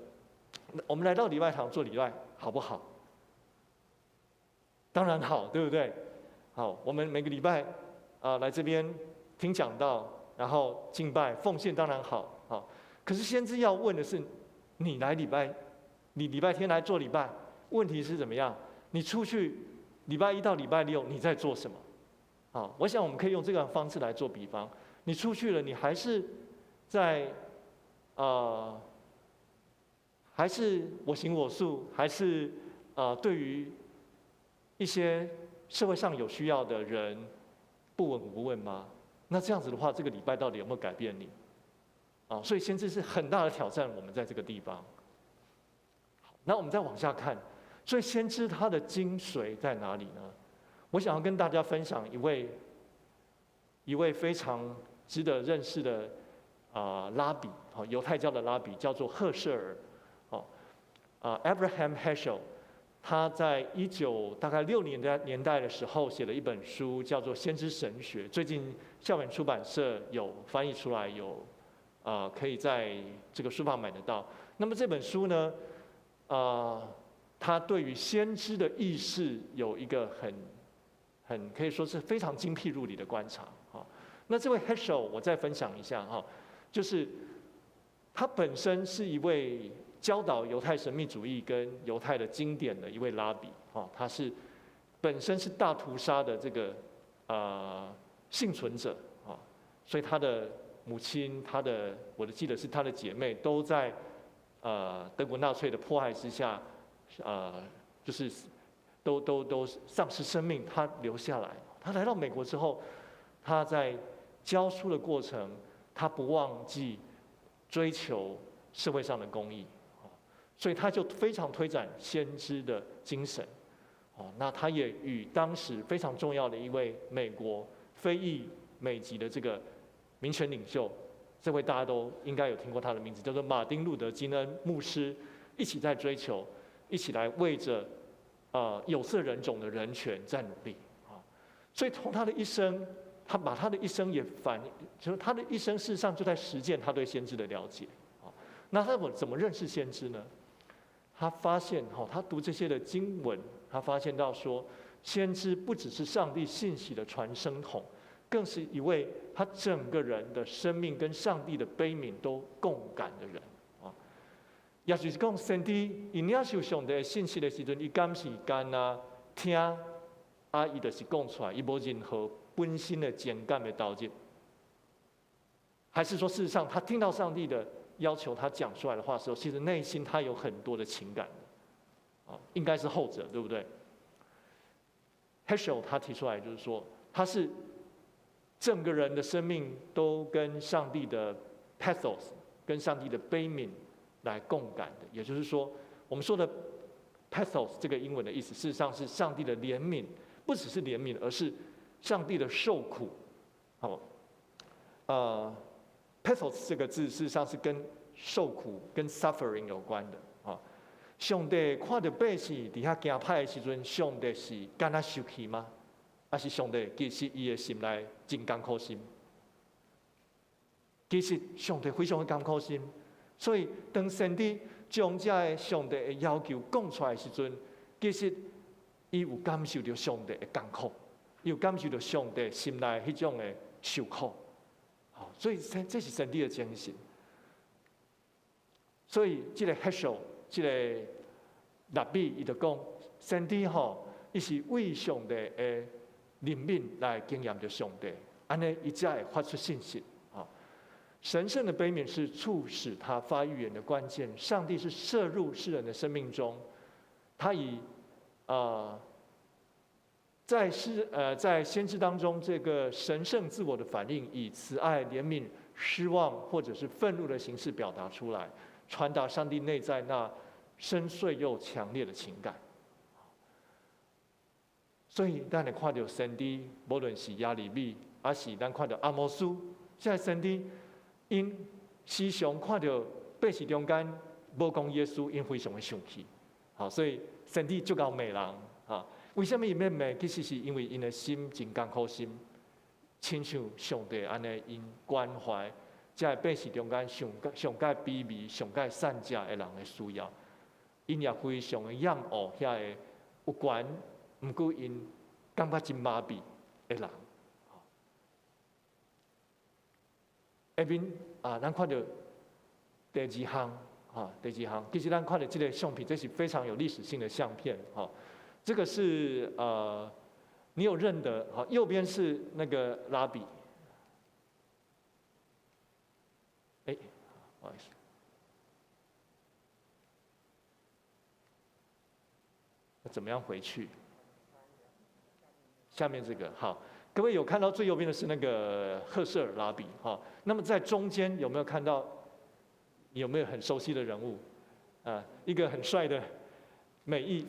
来到礼拜堂做礼拜，好不好？当然好，对不对？好，我们每个礼拜来这边听讲道，然后敬拜奉献，当然好。好，可是先知要问的是，你礼拜天来做礼拜，问题是怎么样？你出去礼拜一到礼拜六你在做什么？啊，我想我们可以用这个方式来做比方。你出去了，你还是在还是我行我素，还是对于一些社会上有需要的人不闻不问吗？那这样子的话，这个礼拜到底有没有改变你？啊，所以先知是很大的挑战，我们在这个地方。好，那我们再往下看，所以先知他的精髓在哪里呢？我想要跟大家分享一位非常值得认识的拉比，犹太教的拉比叫做赫舍尔，Abraham Heschel， 他在大概60年代的时候写了一本书，叫做《先知神学》，最近校园出版社有翻译出来，可以在这个书房买得到。那么这本书呢，他对于先知的意识有一个很可以说是非常精辟入理的观察。那这位 Heschel 我再分享一下就是他本身是一位教导犹太神秘主义跟犹太的经典的一位拉比，他本身是大屠杀的这个幸存者，所以他的母亲，我记得是他的姐妹，都在德国纳粹的迫害之下，就是都丧失生命，他留下来。他来到美国之后，他在教书的过程，他不忘记追求社会上的公义，所以他就非常推展先知的精神。那他也与当时非常重要的一位美国非裔美籍的这个民权领袖，这位大家都应该有听过他的名字，叫做马丁路德金恩牧师，一起在追求，一起来为着有色人种的人权在努力。所以从他的一生，他把他的一生也就是他的一生事实上就在实践他对先知的了解。那他怎么认识先知呢？他发现他读这些的经文，他发现到说，先知不只是上帝信息的传声筒，更是一位他整个人的生命跟上帝的悲悯都共感的人。也就是讲，先知伊领受上帝的信息的时阵，伊敢是干听，伊就是讲出来，伊无任何本身的情感的投入，还是说事实上他听到上帝的要求，他讲出来的话的时候，其实内心他有很多的情感的，应该是后者，对不对 ？Heschel 他提出来就是说，他是整个人的生命都跟上帝的 pathos， 跟上帝的悲悯来共感的，也就是说，我们说的 pathos 这个英文的意思，事实上是上帝的怜悯，不只是怜悯，而是上帝的受苦。pathos 这个字事实上是跟受苦、跟 suffering 有关的。上帝看到百姓伫遐惊歹的时阵，上帝是敢若生气吗？还是上帝其实伊的心内真艰苦心？其实上帝非常的艰苦心，所以当先知将这个上帝的要求讲出来的时阵，其实伊有感受到上帝的艰苦，伊有感受到上帝心内迄种的受苦。所以这是上帝的精神。所以这个 Heschel， 这个拉比，伊就讲，上帝伊是为上帝的怜悯来经验着上帝，安尼伊才会发出信息。神圣的悲悯是促使他发预言的关键。上帝是摄入世人的生命中，他以在先知当中，这个神圣自我的反应，以慈爱、怜悯、失望或者是愤怒的形式表达出来，传达上帝内在那深邃又强烈的情感。所以，咱会看到先知，无论是亚利米，还是咱看到阿摩斯，这些先知，因时常看到百姓中间无讲耶稣，因非常的生气。所以先知足够骂人。为什么伊要骂？其实是因为因的心真艰苦心，亲像上帝安尼因关怀，在百姓中间上介卑微、上介善良的人的需要，因也非常的厌恶遐个有权，毋过因感觉真麻痹的人。下面咱看到第二项，其实咱看到这个相片，这是非常有历史性的相片，这个是你有认得？右边是那个拉比，不好意思，怎么样回去？下面这个好，各位有看到最右边的是那个赫舍尔拉比，那么在中间有没有看到？你有没有很熟悉的人物？一个很帅的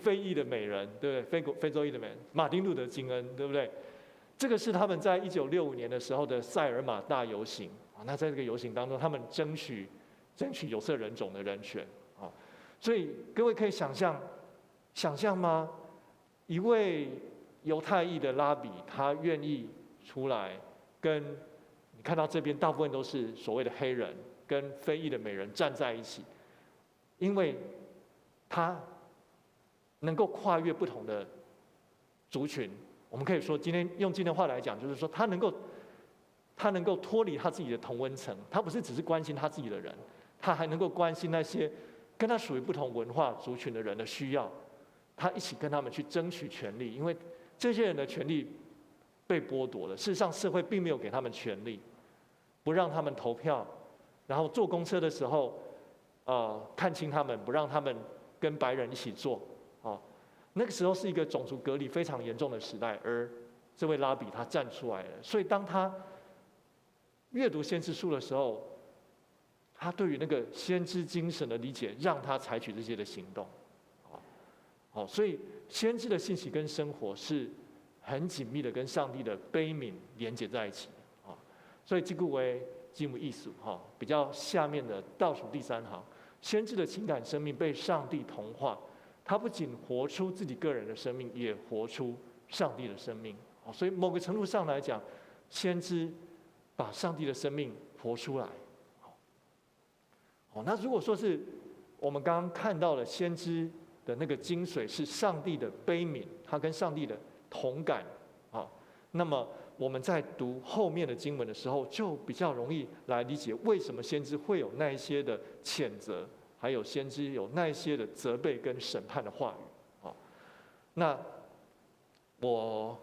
非裔的美人，对不对？非洲裔的美人，马丁路德金恩，对不对？这个是他们在1965年的时候的塞尔玛大游行。那在这个游行当中，他们争取有色人种的人权啊。所以各位可以想象吗？一位犹太裔的拉比，他愿意出来跟你看到这边大部分都是所谓的黑人，跟非裔的美人站在一起，因为他能够跨越不同的族群。我们可以说，今天的话来讲，就是说他能够脱离他自己的同温层，他不是只是关心他自己的人，他还能够关心那些跟他属于不同文化族群的人的需要，他一起跟他们去争取权利，因为这些人的权利被剥夺了。事实上，社会并没有给他们权利，不让他们投票，然后坐公车的时候，看轻他们，不让他们跟白人一起坐，那个时候是一个种族隔离非常严重的时代，而这位拉比他站出来了。所以当他阅读先知书的时候，他对于那个先知精神的理解，让他采取这些的行动。所以先知的信息跟生活是很紧密的跟上帝的悲悯连接在一起。所以这个为基姆艺术比较下面的倒数第3行，先知的情感生命被上帝同化。他不仅活出自己个人的生命，也活出上帝的生命。所以某个程度上来讲，先知把上帝的生命活出来。那如果说是我们刚刚看到了先知的那个精髓是上帝的悲悯，他跟上帝的同感那么我们在读后面的经文的时候，就比较容易来理解为什么先知会有那一些的谴责。还有先知有那些的责备跟审判的话语，那我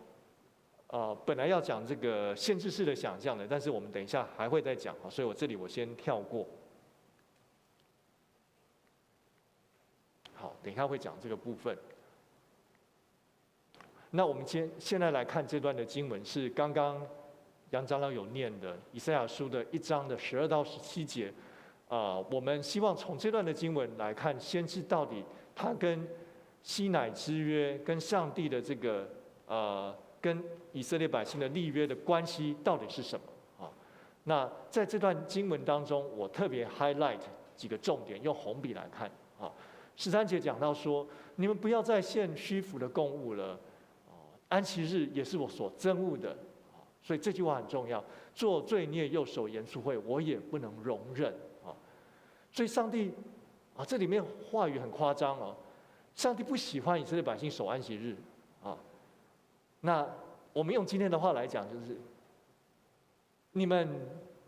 本来要讲这个限制式的想象的，但是我们等一下还会再讲，所以我这里先跳过。好，等一下会讲这个部分。那我们现在来看这段的经文，是刚刚杨长老有念的以赛亚书的1章的12到17节。我们希望从这段的经文来看，先知到底他跟西乃之约、跟上帝的这个跟以色列百姓的立约的关系到底是什么？那在这段经文当中，我特别 highlight 几个重点，用红笔来看。13节讲到说，你们不要再献虚浮的供物了，安息日也是我所憎恶的。所以这句话很重要，做罪孽又守严肃会，我也不能容忍。所以上帝这里面话语很夸张上帝不喜欢以色列百姓守安息日那我们用今天的话来讲，就是你们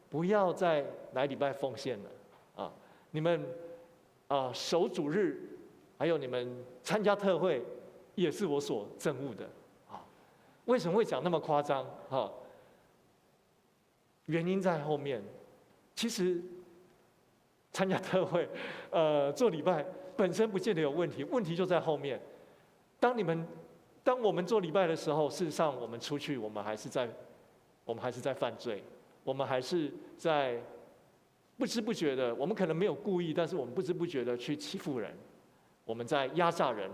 不要再来礼拜奉献了你们守主日，还有你们参加特会，也是我所憎恶的为什么会讲那么夸张原因在后面，其实。参加特会，做礼拜本身不见得有问题，问题就在后面。当我们做礼拜的时候，事实上我们出去，我们还是在犯罪，我们还是在不知不觉的，我们可能没有故意，但是我们不知不觉的去欺负人，我们在压榨人，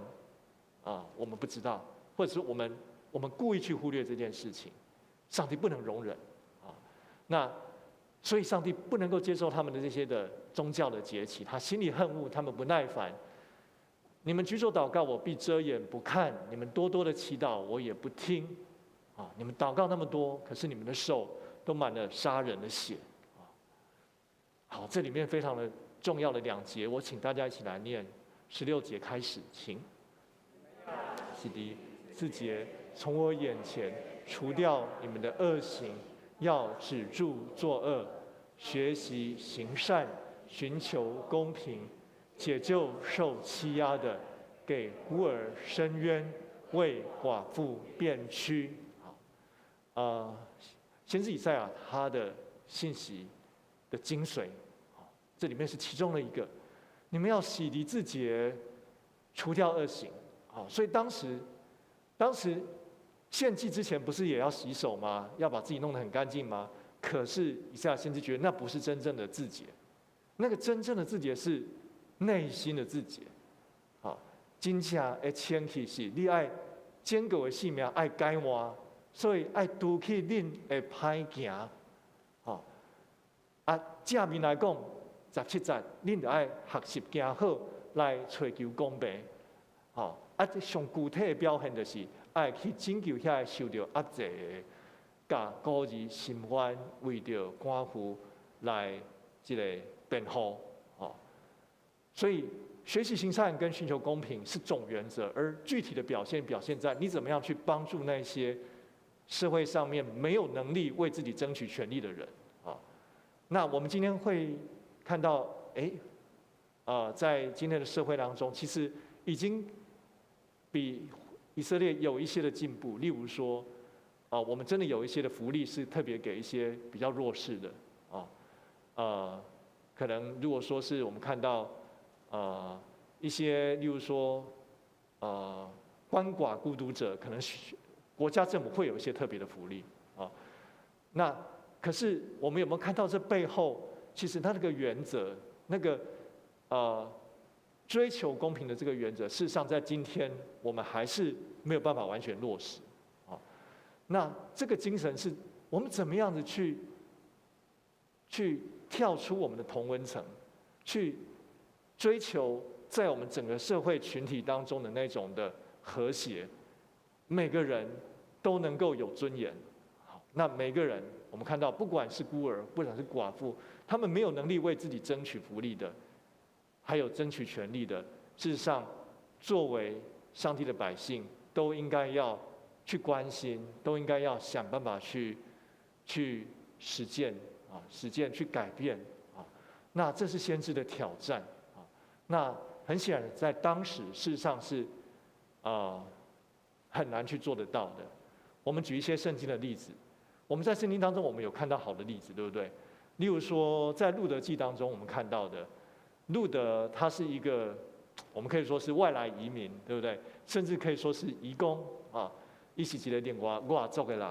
我们不知道，或者是我们故意去忽略这件事情，上帝不能容忍所以上帝不能够接受他们的这些的宗教的节期，他心里恨恶，他们不耐烦。你们举手祷告，我必遮掩不看；你们多多的祈祷，我也不听。你们祷告那么多，可是你们的手都满了杀人的血。好，这里面非常的重要的2节，我请大家一起来念16节开始，请。是的，4节，从我眼前除掉你们的恶行。要止住作恶，学习行善，寻求公平，解救受欺压的，给孤儿伸冤，为寡妇辩屈。先知以赛亚他的信息的精髓，这里面是其中的一个。你们要洗涤自洁，除掉恶行。所以当时献祭之前不是也要洗手吗？要把自己弄得很干净吗？可是以赛亚先知觉得那不是真正的自洁，那个真正的自洁是内心的自洁。真正的清气是你爱坚固的性命爱改换，所以爱拄起恁的歹行。啊，正面来讲，17节，恁就爱学习行好，来追求公平。吼，啊，上具体的表现就是爱去拯救遐受到压制的，甲孤儿心欢，为着官府来这个辩护。吼，所以学习行善跟寻求公平是总原则，而具体的表现在你怎么样去帮助那些社会上面没有能力为自己争取权利的人啊。那我们今天会看到，在今天的社会当中，其实已经比以色列有一些的进步。例如说，我们真的有一些的福利是特别给一些比较弱势的可能如果说是我们看到一些，例如说鳏寡孤独者，可能国家政府会有一些特别的福利啊。那可是我们有没有看到这背后，其实它那个原则，那个追求公平的这个原则，事实上在今天我们还是没有办法完全落实啊。那这个精神是我们怎么样子去跳出我们的同温层，去追求在我们整个社会群体当中的那种的和谐，每个人都能够有尊严。好，那每个人我们看到，不管是孤儿，不管是寡妇，他们没有能力为自己争取福利的，还有争取权利的，事实上，作为上帝的百姓，都应该要去关心，都应该要想办法去实践去改变啊。那这是先知的挑战啊。那很显然，在当时事实上是很难去做得到的。我们举一些圣经的例子，我们在圣经当中，我们有看到好的例子，对不对？例如说，在路德记当中，我们看到的路德，他是一个我们可以说是外来移民，对不对？甚至可以说是移工啊，伊是一个另外族的人，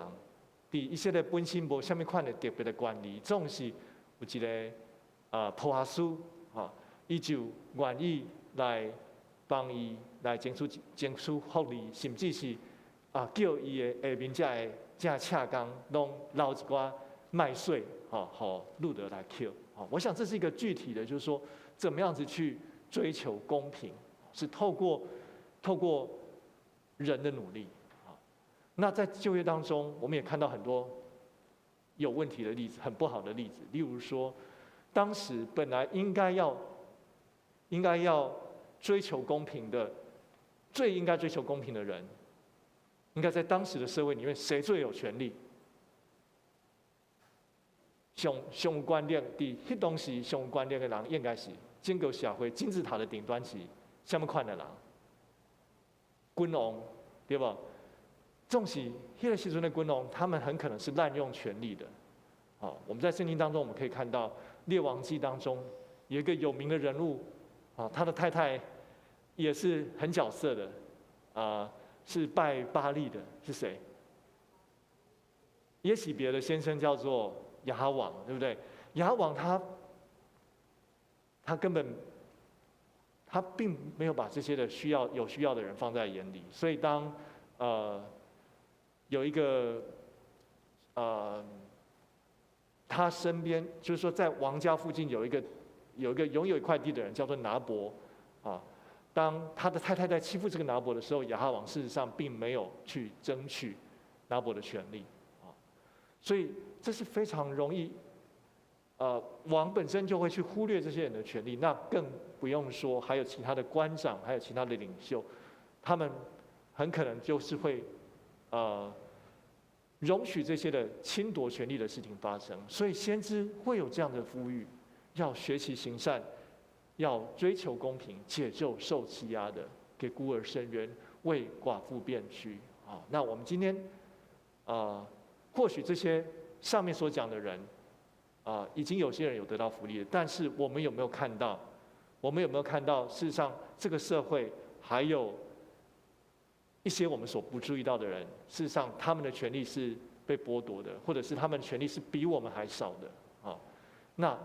伫以色列本身无什么款的特别的管理，总是有一个普哈斯啊，伊就愿意来帮伊来争取福利，甚至是叫伊的下面这正恰工拢留一寡麦穗好路德来扣。我想这是一个具体的，就是说怎么样子去追求公平，是透过人的努力。那在就业当中，我们也看到很多有问题的例子，很不好的例子。例如说，当时本来应该要追求公平的，最应该追求公平的人，应该在当时的社会里面，谁最有权利？上关键伫迄当时上关键的人，应该是整个社会金字塔的顶端是什么款的人？君王，对吧？纵使迄个时阵的君王，他们很可能是滥用权力的。我们在圣经当中，我们可以看到《列王记》当中有一个有名的人物，他的太太也是很角色的，是拜巴力的，是谁？耶洗别的先生叫做亚哈王，对不对？亚哈王他根本他并没有把这些的有需要的人放在眼里，所以当有一个他身边就是说在王家附近有一个拥有一块地的人叫做拿伯当他的太太在欺负这个拿伯的时候，亚哈王事实上并没有去争取拿伯的权利所以这是非常容易王本身就会去忽略这些人的权利，那更不用说还有其他的官长，还有其他的领袖，他们很可能就是会容许这些的侵夺权利的事情发生，所以先知会有这样的呼吁，要学习行善，要追求公平，解救受欺压的，给孤儿伸冤，为寡妇辩屈那我们今天或许这些上面所讲的人已经有些人有得到福利了，但是我们有没有看到？我们有没有看到？事实上，这个社会还有一些我们所不注意到的人，事实上他们的权利是被剥夺的，或者是他们的权利是比我们还少的那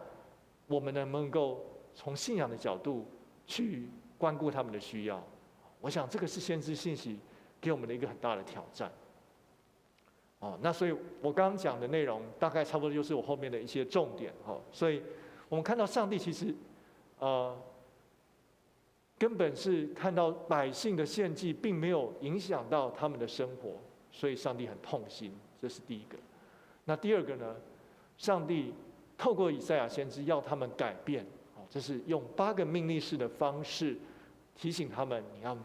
我们能不能够从信仰的角度去关顾他们的需要？我想这个是先知信息给我们的一个很大的挑战那所以我刚刚讲的内容大概差不多就是我后面的一些重点。所以我们看到上帝其实根本是看到百姓的献祭并没有影响到他们的生活，所以上帝很痛心，这是第一个。那第二个呢？上帝透过以赛亚先知要他们改变，这是用8个命令式的方式提醒他们：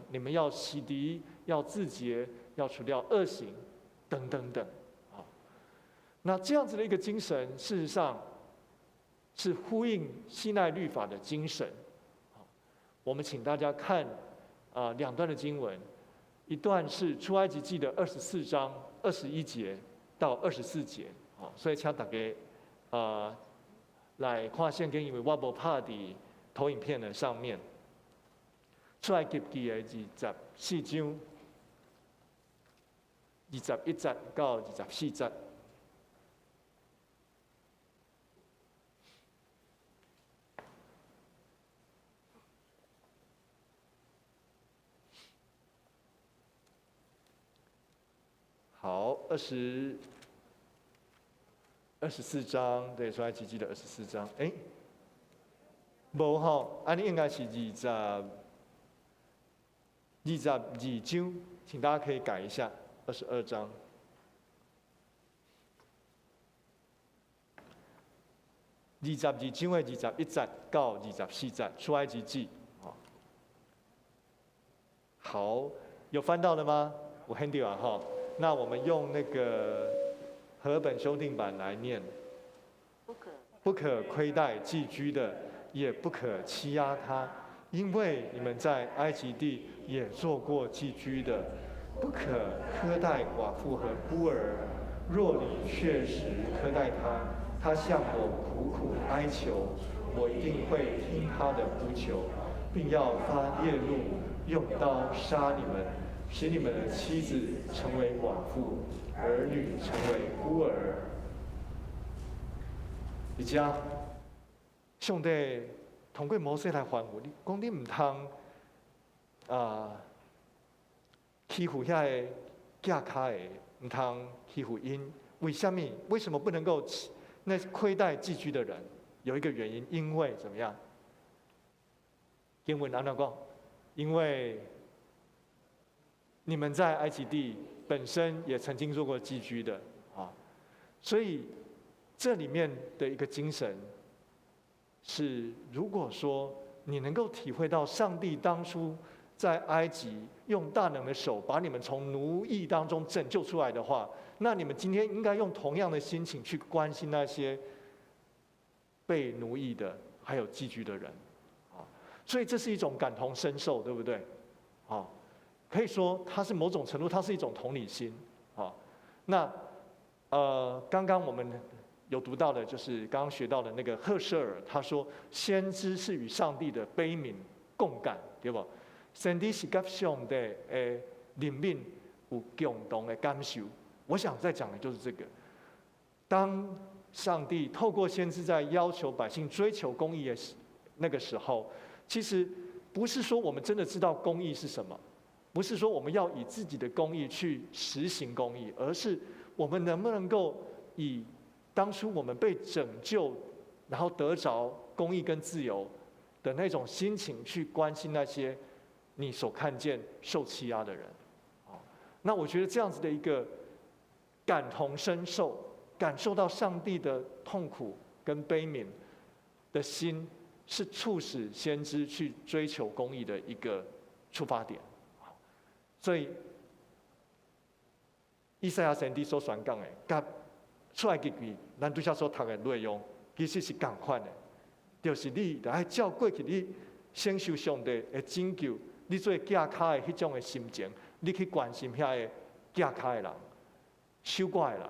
你们要洗涤，要自洁，要除掉恶行，等等等。那这样子的一个精神，事实上是呼应西奈律法的精神。我们请大家看2段的经文，一段是出埃及记的24章21节到24节。所以请大家来看圣经，因为我无拍伫投影片的上面。出埃及记的24章21节到24节。好，24章，对，出埃及记的24章，无吼，安尼应该是22章，请大家可以改一下，22章。22章的21节到24节，出埃及记。好，有翻到了吗？我看到啊哈。那我们用那个和本修订版来念：不可亏待寄居的，也不可欺压他，因为你们在埃及地也做过寄居的。不可苛待寡妇和孤儿，若你确实苛待他，他向我苦苦哀求，我一定会听他的呼求，并要发烈怒，用刀杀你们，使你们的妻子成为寡妇，儿女成为孤儿。而且，上帝通过摩西来吩咐你，讲你唔通欺负遐个架卡的，唔通欺负因。为什么？为什么不能够那亏待寄居的人？有一个原因，因为怎么样？英文安怎讲？因为你们在埃及地本身也曾经做过寄居的所以这里面的一个精神是，如果说你能够体会到上帝当初在埃及用大能的手把你们从奴役当中拯救出来的话，那你们今天应该用同样的心情去关心那些被奴役的还有寄居的人所以这是一种感同身受，对不对？可以说它是某种程度，它是一种同理心那刚刚我们有读到的，就是刚刚学到的那个赫舍尔，他说先知是与上帝的悲悯共感，对不？先知是跟上帝的灵命有共同的感受。我想在讲的就是这个。当上帝透过先知在要求百姓追求公义的那个时候，其实不是说我们真的知道公义是什么，不是说我们要以自己的公义去实行公义，而是我们能不能够以当初我们被拯救，然后得着公义跟自由的那种心情去关心那些你所看见受欺压的人。那我觉得这样子的一个感同身受，感受到上帝的痛苦跟悲悯的心，是促使先知去追求公义的一个出发点。所以以赛亚先知所宣讲的，甲出埃及记咱拄则所读的内容，其实是同款的，就是你来照过去你享受上帝的拯救，你做架卡的迄种的心情，你去关心遐个架卡的人、守寡的人、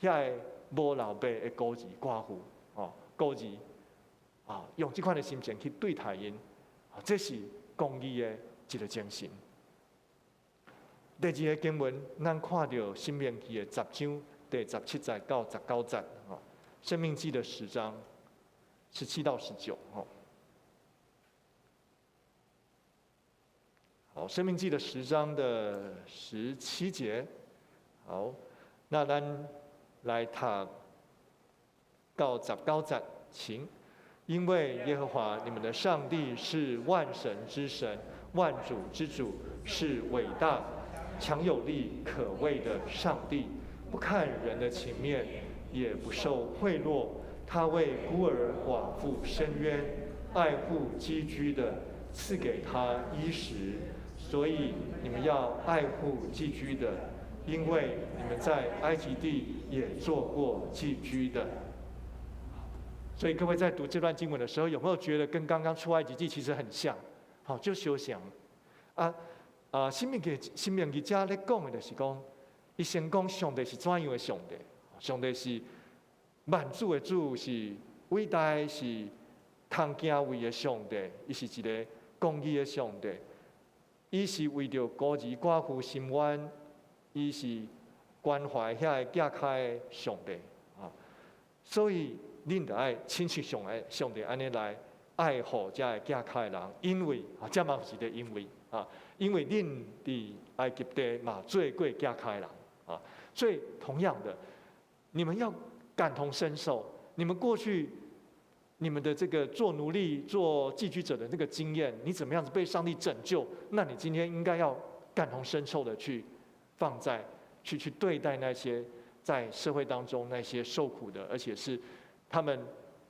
遐个无老爸的孤儿寡妇、孤儿用这款的心情去对待因，这是公义的一个精神。第二个经文，咱看到《申命记》的10章第17节到19节，《申命记》的10章17到19。好，《申命记》的10章的17节。好，那咱来读到19节，请。因为耶和华你们的上帝是万神之神，万主之主，是伟大、强有力、可畏的上帝，不看人的情面，也不受贿赂。他为孤儿寡妇伸冤，爱护寄居的，赐给他衣食。所以你们要爱护寄居的，因为你们在埃及地也做过寄居的。所以各位在读这段经文的时候，有没有觉得跟刚刚出埃及记其实很像？好，就相像。新命记家咧讲的就是讲，伊先讲上帝是怎样的上帝？上帝是万主的主，是伟大的，是通敬畏的上帝，伊是一个公义的上帝，伊是为着孤儿寡妇心愿，伊是关怀遐个囝开的上帝啊，所以。恁就爱亲像上帝安尼来爱护遮个囝开的人，因为这嘛是的因为因为恁伫埃及地嘛做过囝开的人所以同样的，你们要感同身受，你们过去你们的这个做奴隶、做寄居者的那个经验，你怎么样子被上帝拯救？那你今天应该要感同身受的去放在去对待那些在社会当中那些受苦的，而且是。他们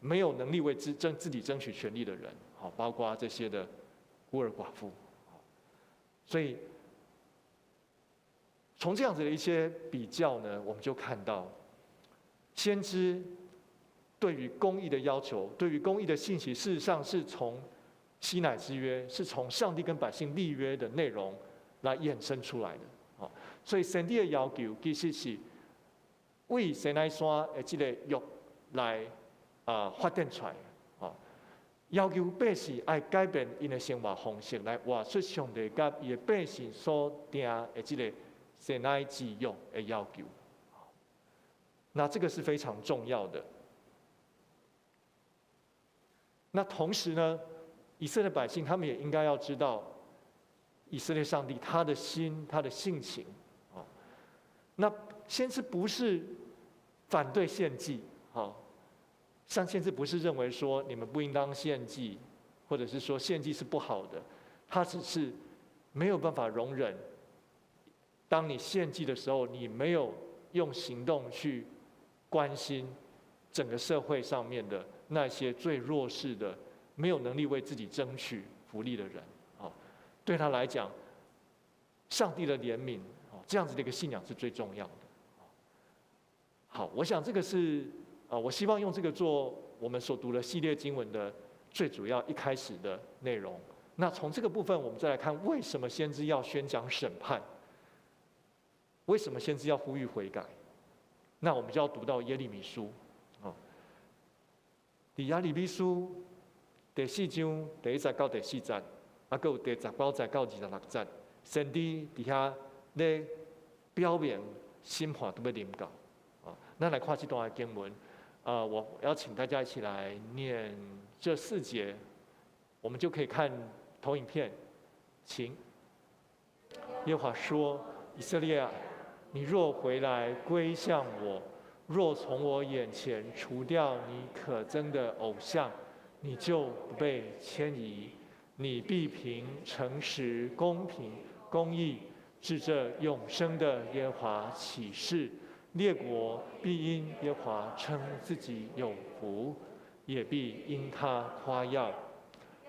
没有能力为自己争取权利的人，包括这些的孤儿寡妇，所以从这样子的一些比较呢，我们就看到，先知对于公义的要求，对于公义的信息，事实上是从西乃之约，是从上帝跟百姓立约的内容来衍生出来的。所以神的要求其实是为西乃山的这个约。来发展出来，要求百姓爱改变因的生活方式，来活出上帝甲伊的百姓所定的这个神爱之约的要求。那这个是非常重要的。那同时呢，以色列百姓他们也应该要知道，以色列上帝他的心、他的性情那先知不是反对献祭像先知不是认为说你们不应当献祭，或者是说献祭是不好的，他只是没有办法容忍，当你献祭的时候，你没有用行动去关心整个社会上面的那些最弱势的、没有能力为自己争取福利的人对他来讲，上帝的怜悯这样子的一个信仰是最重要的。好，我想这个是。我希望用这个做我们所读的系列经文的最主要一开始的内容。那从这个部分，我们再来看为什么先知要宣讲审判，为什么先知要呼吁悔改？那我们就要读到耶利米书在耶利米书第4章第1节到第4节，还有第19节到26节，先知伫遐咧表明审判都要临到咱来看这段的经文。我要请大家一起来念这4节，我们就可以看投影片。请。耶和华说：“以色列啊，你若回来归向我，若从我眼前除掉你可憎的偶像，你就不被迁移。你必凭诚实、公平、公义，指着永生的耶和华起誓。”列国必因耶和华称自己有福，也必因他夸耀。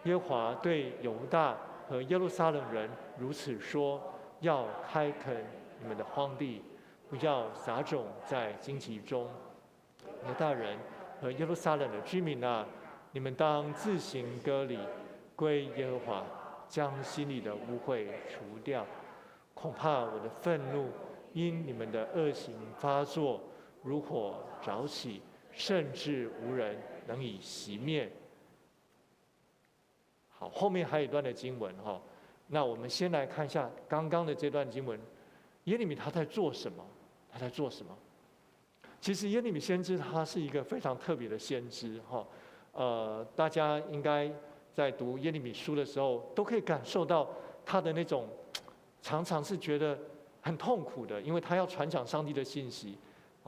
耶和华对犹大和耶路撒冷人如此说：要开垦你们的荒地，不要撒种在荆棘中。犹大人和耶路撒冷的居民啊，你们当自行割礼，归耶和华，将心里的污秽除掉。恐怕我的愤怒因你们的恶行发作，如火着起，甚至无人能以熄灭。好，后面还有一段的经文那我们先来看一下刚刚的这段经文，耶利米他在做什么？他在做什么？其实耶利米先知他是一个非常特别的先知大家应该在读耶利米书的时候，都可以感受到他的那种常常是觉得很痛苦的，因为他要传讲上帝的信息，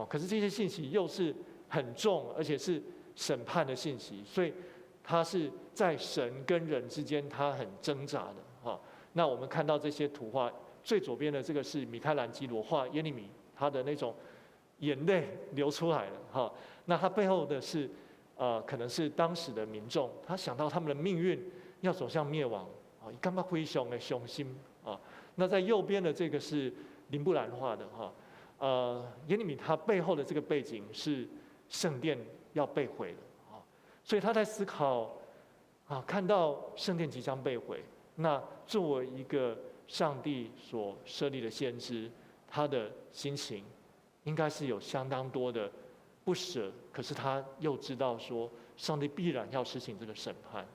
可是这些信息又是很重，而且是审判的信息，所以他是在神跟人之间，他很挣扎的。那我们看到这些图画，最左边的这个是米开朗基罗画耶利米，他的那种眼泪流出来了。那他背后的是可能是当时的民众，他想到他们的命运要走向灭亡，干嘛非常的伤心啊。那在右边的这个是林布兰画的耶利米他背后的这个背景是圣殿要被毁了所以他在思考看到圣殿即将被毁，那作为一个上帝所设立的先知，他的心情应该是有相当多的不舍，可是他又知道说上帝必然要实行这个审判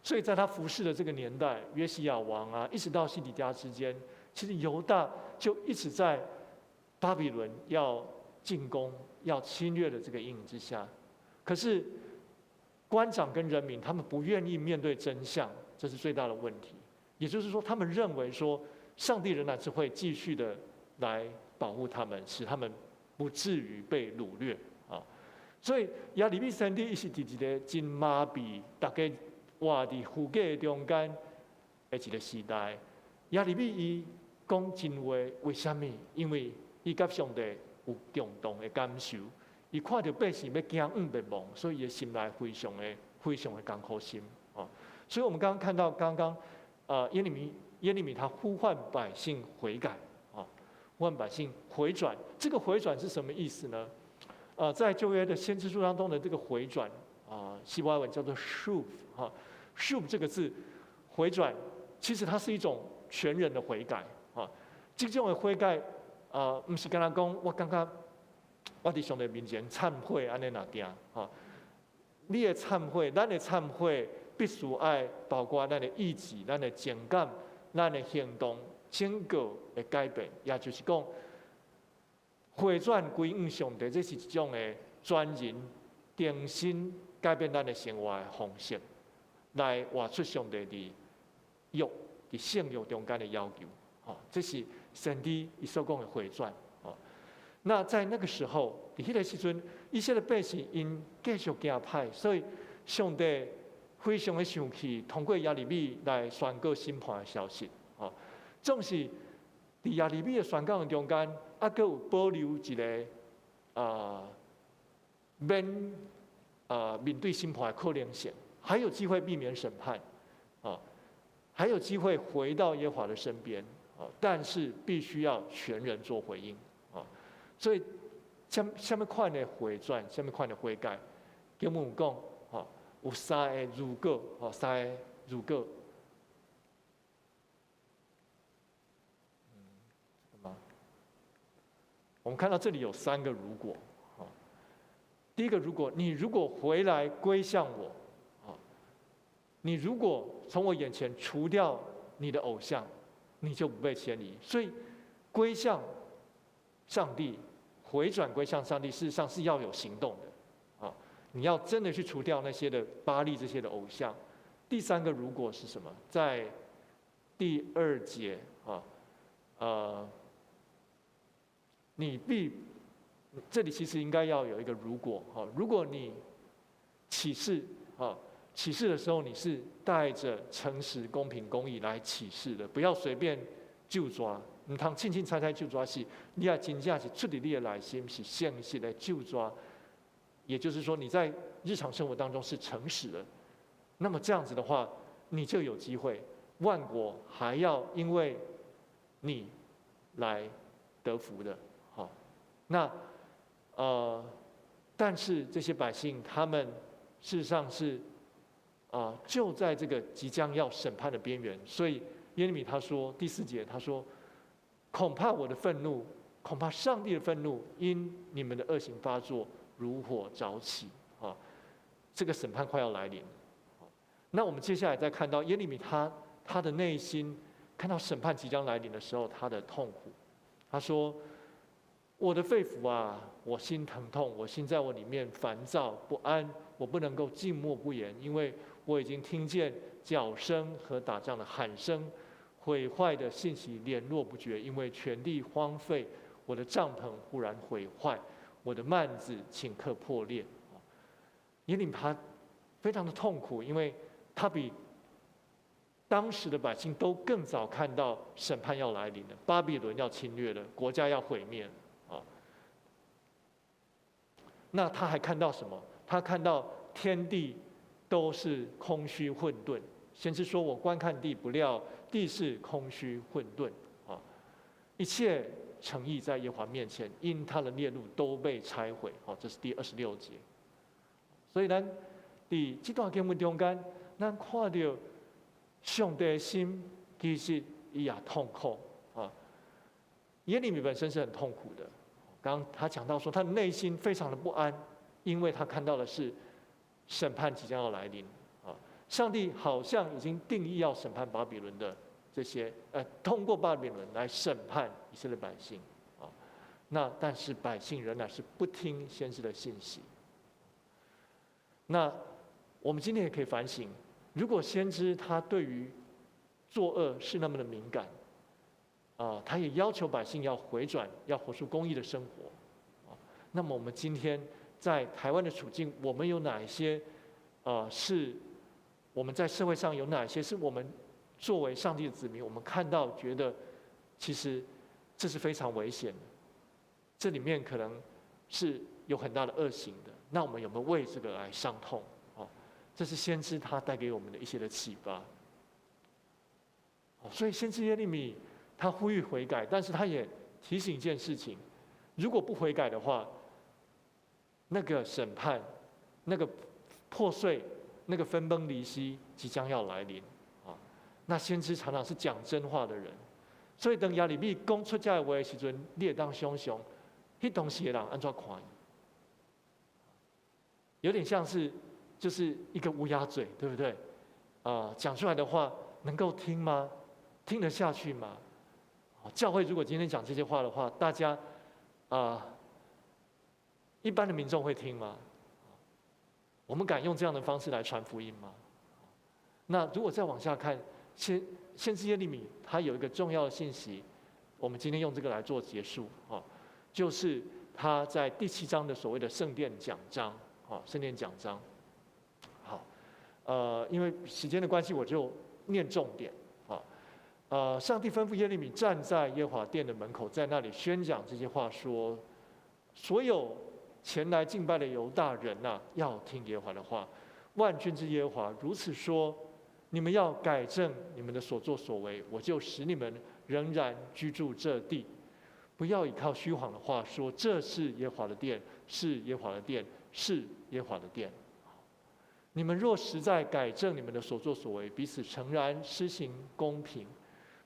所以在他服侍的这个年代，约西亚王一直到西底家之间，其实犹大就一直在巴比伦要进攻、要侵略的这个阴影之下。可是官长跟人民他们不愿意面对真相，这是最大的问题。也就是说，他们认为说，上帝仍然是会继续的来保护他们，使他们不至于被掳掠所以亚利米圣地伊是伫一个真麻痹，大家活伫富贵中间的一个时代。亚利米伊讲真话，为什么？因为伊甲上帝有共同的感受，伊看到百姓要惊灭亡，所以伊心内非常的艰苦心所以我们刚刚看到，耶利米他呼唤百姓悔改呼唤百姓回转。这个回转是什么意思呢？在旧约的先知书当中的这个回转希伯来文叫做 shuv 这个字回转，其实它是一种全人的悔改这种的悔改不是跟他讲我刚刚我伫上帝面前忏悔安尼那行你的忏悔，咱的忏悔必须要包括咱的意志、咱的情感、咱的行动，整个的改变，也就是讲回转归向上帝，这是一种的全人重新改变咱的生活的方式，来活出上帝的约、伫圣约中间的要求这是神的伊所讲的回转那在那个时候，伫迄个时阵，以色列百姓因继续行歹，所以上帝非常的生气，通过亚利米来宣告审判的消息总是伫亚利米的宣告中间，还佫有保留一个面对审判的可能性，还有机会避免审判还有机会回到耶和华的身边但是必须要全人做回应所以什么款的回转，什么款的悔改，经文有讲有三个如果三个如果我们看到这里有3个如果第一个如果，你如果回来归向我你如果从我眼前除掉你的偶像，你就不被牵离。所以归向上帝，回转归向上帝，事实上是要有行动的你要真的去除掉那些的巴力这些的偶像。第3个如果是什么？在第2节这里其实应该要有一个如果如果你起誓起誓的时候，你是带着诚实、公平、公义来起誓的，不要随便就抓，唔通轻轻踩踩就抓是，你要真正是出自你的内心，是现实的就抓。也就是说，你在日常生活当中是诚实的，那么这样子的话，你就有机会，万国还要因为你来得福的。那但是这些百姓，他们事实上是就在这个即将要审判的边缘，所以耶利米他说第4节他说，恐怕我的愤怒，恐怕上帝的愤怒，因你们的恶行发作，如火早起这个审判快要来临。那我们接下来再看到耶利米他的内心看到审判即将来临的时候，他的痛苦。他说：“我的肺腑啊，我心疼痛，我心在我里面烦躁不安，我不能够静默不言，因为我已经听见脚声和打仗的喊声，毁坏的信息联络不绝，因为全地荒废，我的帐篷忽然毁坏，我的幔子顷刻破裂。耶利米他非常的痛苦，因为他比当时的百姓都更早看到审判要来临了，巴比伦要侵略了，国家要毁灭了啊。那他还看到什么？他看到天地都是空虚混沌。先知说：“我观看地，不料地是空虚混沌啊！一切诚意在耶和华面前，因他的烈怒都被拆毁。”好，这是第26节。所以咱伫这段经文中间，咱看到上帝的心其实伊也痛苦啊。耶利米本身是很痛苦的。刚刚他讲到说，他的内心非常的不安，因为他看到的是审判即将要来临。上帝好像已经定义要审判巴比伦的这些，通过巴比伦来审判以色列百姓，啊，那但是百姓仍然是不听先知的信息。那我们今天也可以反省，如果先知他对于作恶是那么的敏感，啊，他也要求百姓要回转，要活出公义的生活，啊，那么我们今天在台湾的处境，我们有哪一些，是我们在社会上有哪些是我们作为上帝的子民，我们看到觉得其实这是非常危险的，这里面可能是有很大的恶行的。那我们有没有为这个来伤痛？这是先知他带给我们的一些的启发。所以先知耶利米他呼吁悔改，但是他也提醒一件事情：如果不悔改的话，那个审判、那个破碎、那个分崩离析即将要来临啊！那先知常常是讲真话的人，所以当耶利米讲出这话的时阵，你会当想想，迄当时的人安怎看伊？有点像是就是一个乌鸦嘴，对不对？讲出来的话能够听吗？听得下去吗？教会如果今天讲这些话的话，大家一般的民众会听吗？我们敢用这样的方式来传福音吗？那如果再往下看，先知耶利米他有一个重要的信息，我们今天用这个来做结束啊，就是他在第7章的所谓的圣殿讲章啊，圣殿讲章。好，因为时间的关系，我就念重点啊。上帝吩咐耶利米站在耶和华殿的门口，在那里宣讲这些话，说：所有前来敬拜的犹大人呐，要听耶和华的话。万军之耶和华如此说：你们要改正你们的所作所为，我就使你们仍然居住这地。不要依靠虚谎的话说，这是耶和华的殿，是耶和华的殿，是耶和华的殿。你们若实在改正你们的所作所为，彼此诚然，施行公平，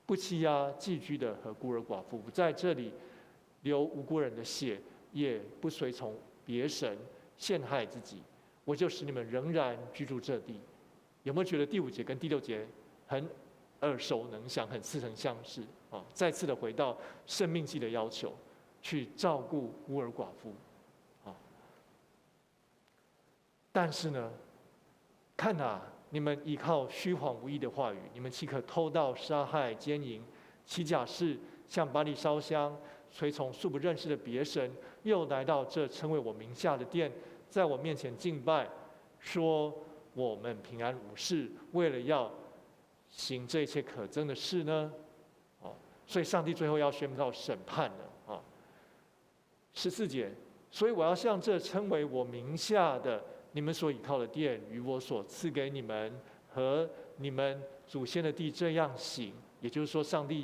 不欺压寄居的和孤儿寡妇，不在这里流无辜人的血，也不随从别神陷害自己，我就使你们仍然居住这地。有没有觉得第5节跟第6节很耳熟能详，很似曾相识啊？再次的回到生命记的要求，去照顾孤儿寡妇啊。但是呢，看啊，你们依靠虚谎无益的话语，你们岂可偷盗、杀害、奸淫、起假誓，向巴力烧香，随从素不认识的别神，又来到这称为我名下的殿，在我面前敬拜，说我们平安无事，为了要行这一切可憎的事呢？所以上帝最后要宣告审判了啊。14节，所以我要向这称为我名下的你们所倚靠的殿，与我所赐给你们和你们祖先的地这样行。也就是说，上帝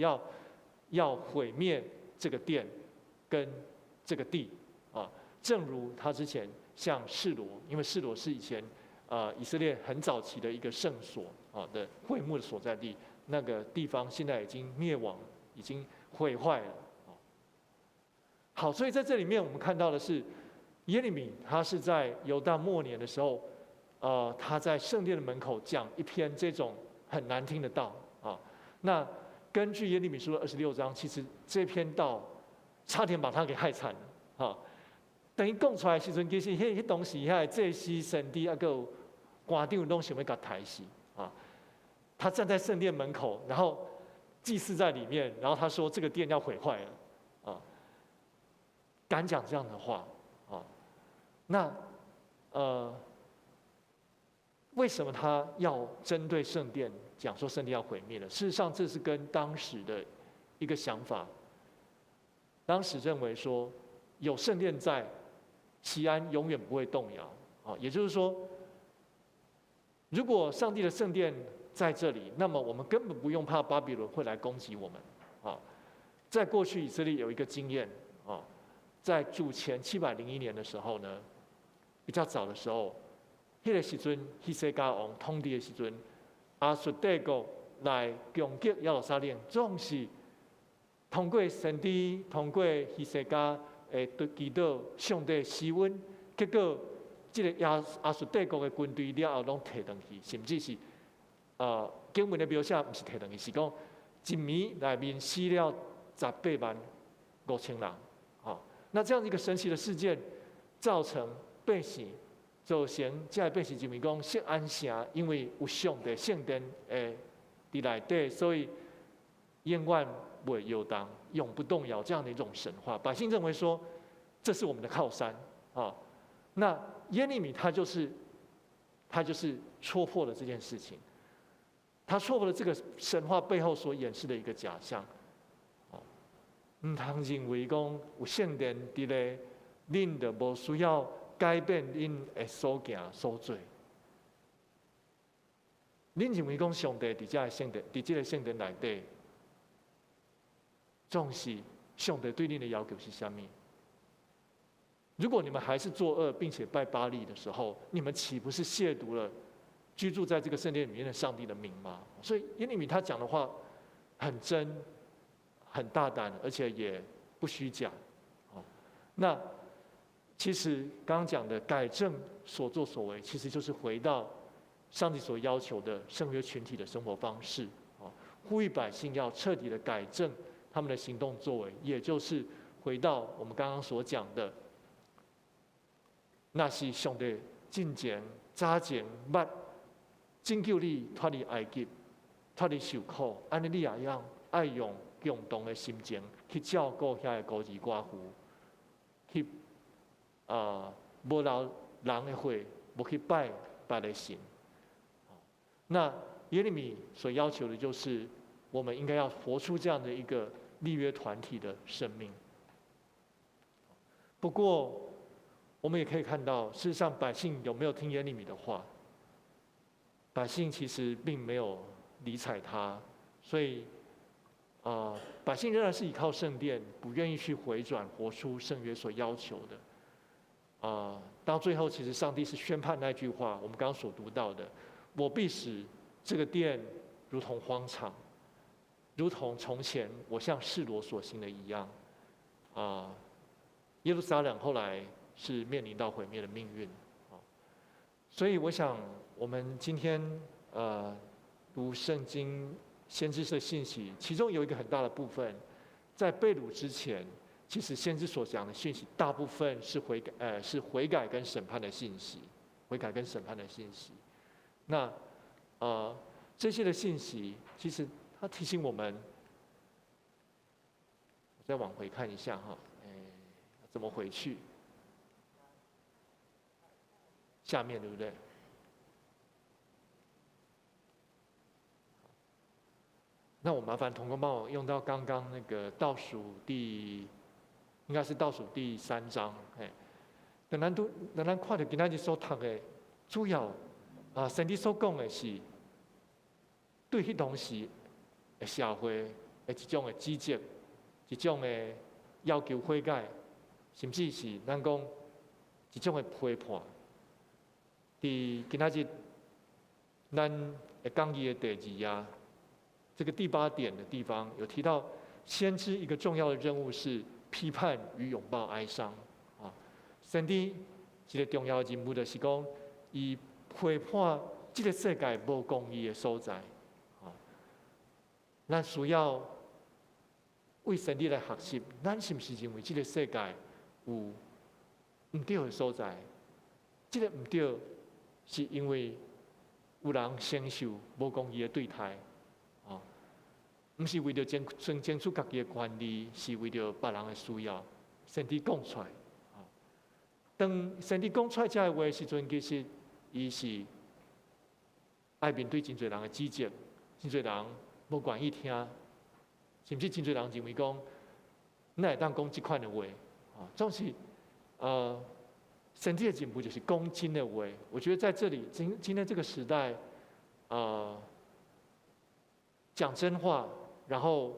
要毁灭这个殿跟这个地啊，正如他之前向示罗，因为示罗是以前以色列很早期的一个圣所的会幕的所在地，那个地方现在已经灭亡，已经毁坏了。好，所以在这里面我们看到的是，耶利米他是在犹大末年的时候，他在圣殿的门口讲一篇这种很难听的道啊。那根据耶利米书的26章，其实这篇道差点把他给害惨了啊。等于讲出来的时阵，其实迄当时遐祭司、神帝啊，还有官长拢想要甲抬死啊。他站在圣殿门口，然后祭司在里面，然后他说这个殿要毁坏了，啊，敢讲这样的话，啊，那为什么他要针对圣殿讲说圣殿要毁灭了？事实上，这是跟当时的一个想法，当时认为说有圣殿在，锡安永远不会动摇，啊，也就是说，如果上帝的圣殿在这里，那么我们根本不用怕巴比伦会来攻击我们，啊，在过去以色列有一个经验，啊，在主前701年的时候呢，比较早的时候。迄个时阵，希西家王统治的时阵，亚述帝国来攻击耶路撒冷，总是通过先知、通过希西家祈祷上帝施恩，结果这个亚述帝国的军队了后，拢摕回去，甚至是经文的描写，不是摕回去，是讲一年内面死了185000人。好，那这样一个神奇的事件，造成百姓。造成这个百姓认为讲锡安城因为有上帝圣殿伫内底，所以永远不会摇动、永不动摇这样的一种神话。百姓认为说这是我们的靠山啊。那耶利米他就是戳破了这件事情，他戳破了这个神话背后所掩饰的一个假象。唔通认为讲有圣殿伫咧，恁就无需要。改变恁的所行所做，恁认为讲上帝伫这个圣殿，伫这个圣殿内底，总是上帝对恁的要求是什么？如果你们还是作恶，并且拜巴力的时候，你们岂不是亵渎了居住在这个圣殿里面的上帝的名吗？所以耶利米他讲的话很真、很大胆，而且也不虚假。那。其实刚刚讲的改正所作所为，其实就是回到上帝所要求的圣约群体的生活方式，呼吁百姓要彻底的改正他们的行动作为，也就是回到我们刚刚所讲的，那是上帝进前早前捌拯救你脱离埃及，脱离受苦，安尼你也要爱用共同的心情去照顾遐个孤儿寡妇，去。无留人的血，无去拜别的神。那耶利米所要求的就是，我们应该要活出这样的一个立约团体的生命。不过，我们也可以看到，事实上百姓有没有听耶利米的话？百姓其实并没有理睬他，所以，百姓仍然是依靠圣殿，不愿意去回转，活出圣约所要求的。到最后，其实上帝是宣判那句话，我们刚刚所读到的：“我必使这个殿如同荒场，如同从前我向示罗所行的一样。”耶路撒冷后来是面临到毁灭的命运。所以，我想我们今天读圣经先知的信息，其中有一个很大的部分，在被掳之前。其实先知所讲的信息，大部分是悔改跟审判的信息，悔改跟审判的信息。那这些的信息，其实它提醒我们，我再往回看一下哈，怎么回去？下面对不对？那我麻烦同工帮我用到刚刚那个倒数应该是倒数第3章，等咱看到今仔日所读的，主要圣经所讲的是对迄当时的社会的一种的指责，一种的要求悔改，甚至是咱讲一种的批判。伫今仔日咱会讲义的第2页，这个第8点的地方有提到，先知一个重要的任务是。批判与拥抱哀伤，甚至一个重要的任务就是讲，以批判这个世界无公义的所在，咱需要为神力来学习，咱是不是认为这个世界有唔对的所在？这个唔对，是因为有人承受无公义的对待，毋是为着争取家己的权利，是为着别人的需要，先伫讲出来。当先伫讲出来这个话的时阵，其实伊是爱面对真侪人的指责，真侪人无愿意听，甚至真侪人认为讲，哪会当讲即款的话？总是神的进步就是公斤的话。我觉得在这里，今天这个时代，讲真话，然后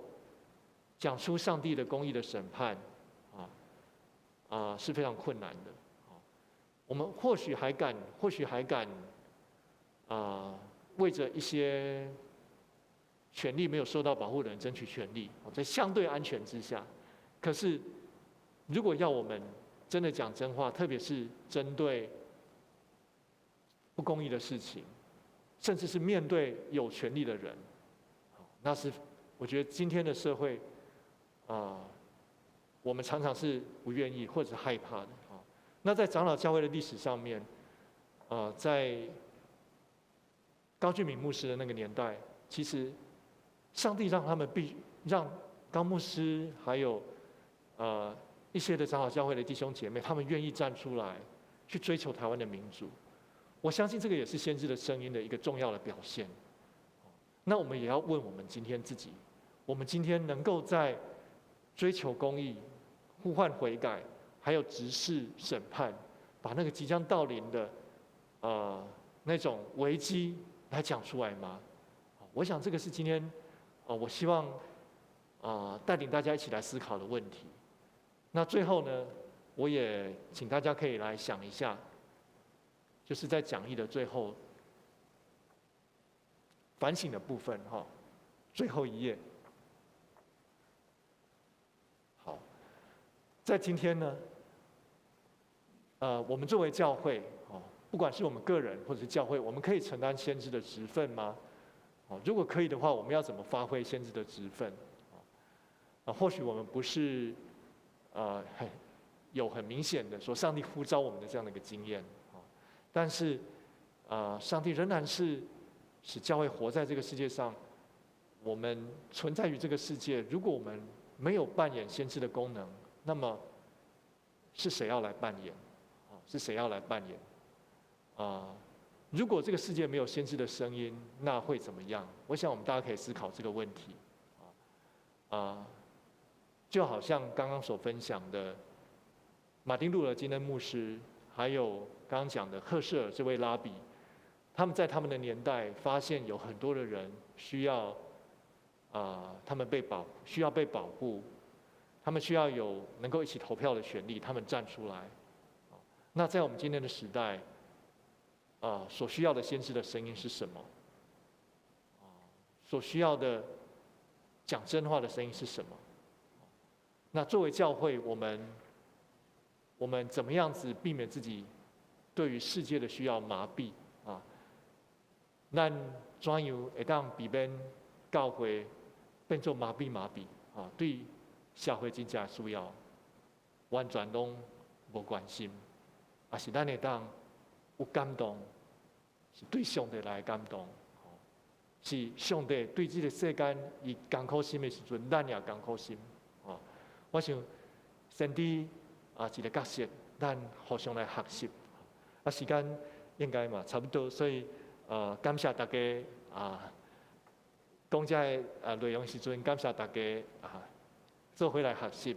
讲出上帝的公义的审判，是非常困难的。我们或许还敢，为着一些权利没有受到保护的人争取权利，在相对安全之下。可是，如果要我们真的讲真话，特别是针对不公义的事情，甚至是面对有权利的人，那是我觉得今天的社会，我们常常是不愿意或者害怕的。那在长老教会的历史上面，在高俊敏牧师的那个年代，其实上帝让他们让高牧师还有一些的长老教会的弟兄姐妹，他们愿意站出来去追求台湾的民主。我相信这个也是先知的声音的一个重要的表现。那我们也要问我们今天自己，我们今天能够在追求公义、呼唤悔改，还有直视审判，把那个即将到临的那种危机来讲出来吗？我想这个是今天我希望带领大家一起来思考的问题。那最后呢，我也请大家可以来想一下，就是在讲义的最后反省的部分最后一页。好，在今天呢，我们作为教会不管是我们个人或者是教会，我们可以承担先知的职分吗？如果可以的话，我们要怎么发挥先知的职分？或许我们不是有很明显的说上帝呼召我们的这样的一个经验，但是上帝仍然是使教会活在这个世界上，我们存在于这个世界。如果我们没有扮演先知的功能，那么是谁要来扮演？是谁要来扮演？如果这个世界没有先知的声音，那会怎么样？我想我们大家可以思考这个问题。就好像刚刚所分享的，马丁路德金恩牧师，还有刚刚讲的赫舍尔这位拉比，他们在他们的年代发现有很多的人需要他们需要被保护，他们需要有能够一起投票的权利，他们站出来。那在我们今天的时代，所需要的先知的声音是什么？所需要的讲真话的声音是什么？那作为教会，我们怎么样子避免自己对于世界的需要麻痹咱怎样会当避免教会变作麻痹对社会真正需要完全拢无关心，也是咱会当有感动，是对上帝来感动，是上帝对这个世间伊艰苦心的时阵，咱也艰苦心。我想先知一个角色，咱互相来学习。时间应该嘛差不多，所以感谢大家讲这个内容时阵，感谢大家做伙来学习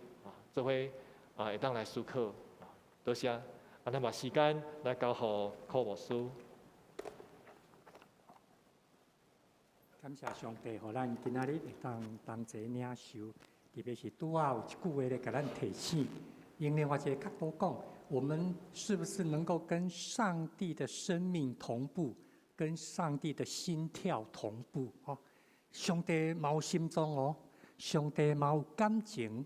做伙会当来思考多谢。咱把时间来交予柯牧师。感谢上帝，互咱今仔日会当同齐领受，特别是拄有一句话咧，甲咱提醒。用另外一个角度讲，我们是不是能够跟上帝的生命同步，跟上帝的心跳同步？上帝嘛有心中上帝嘛有感情，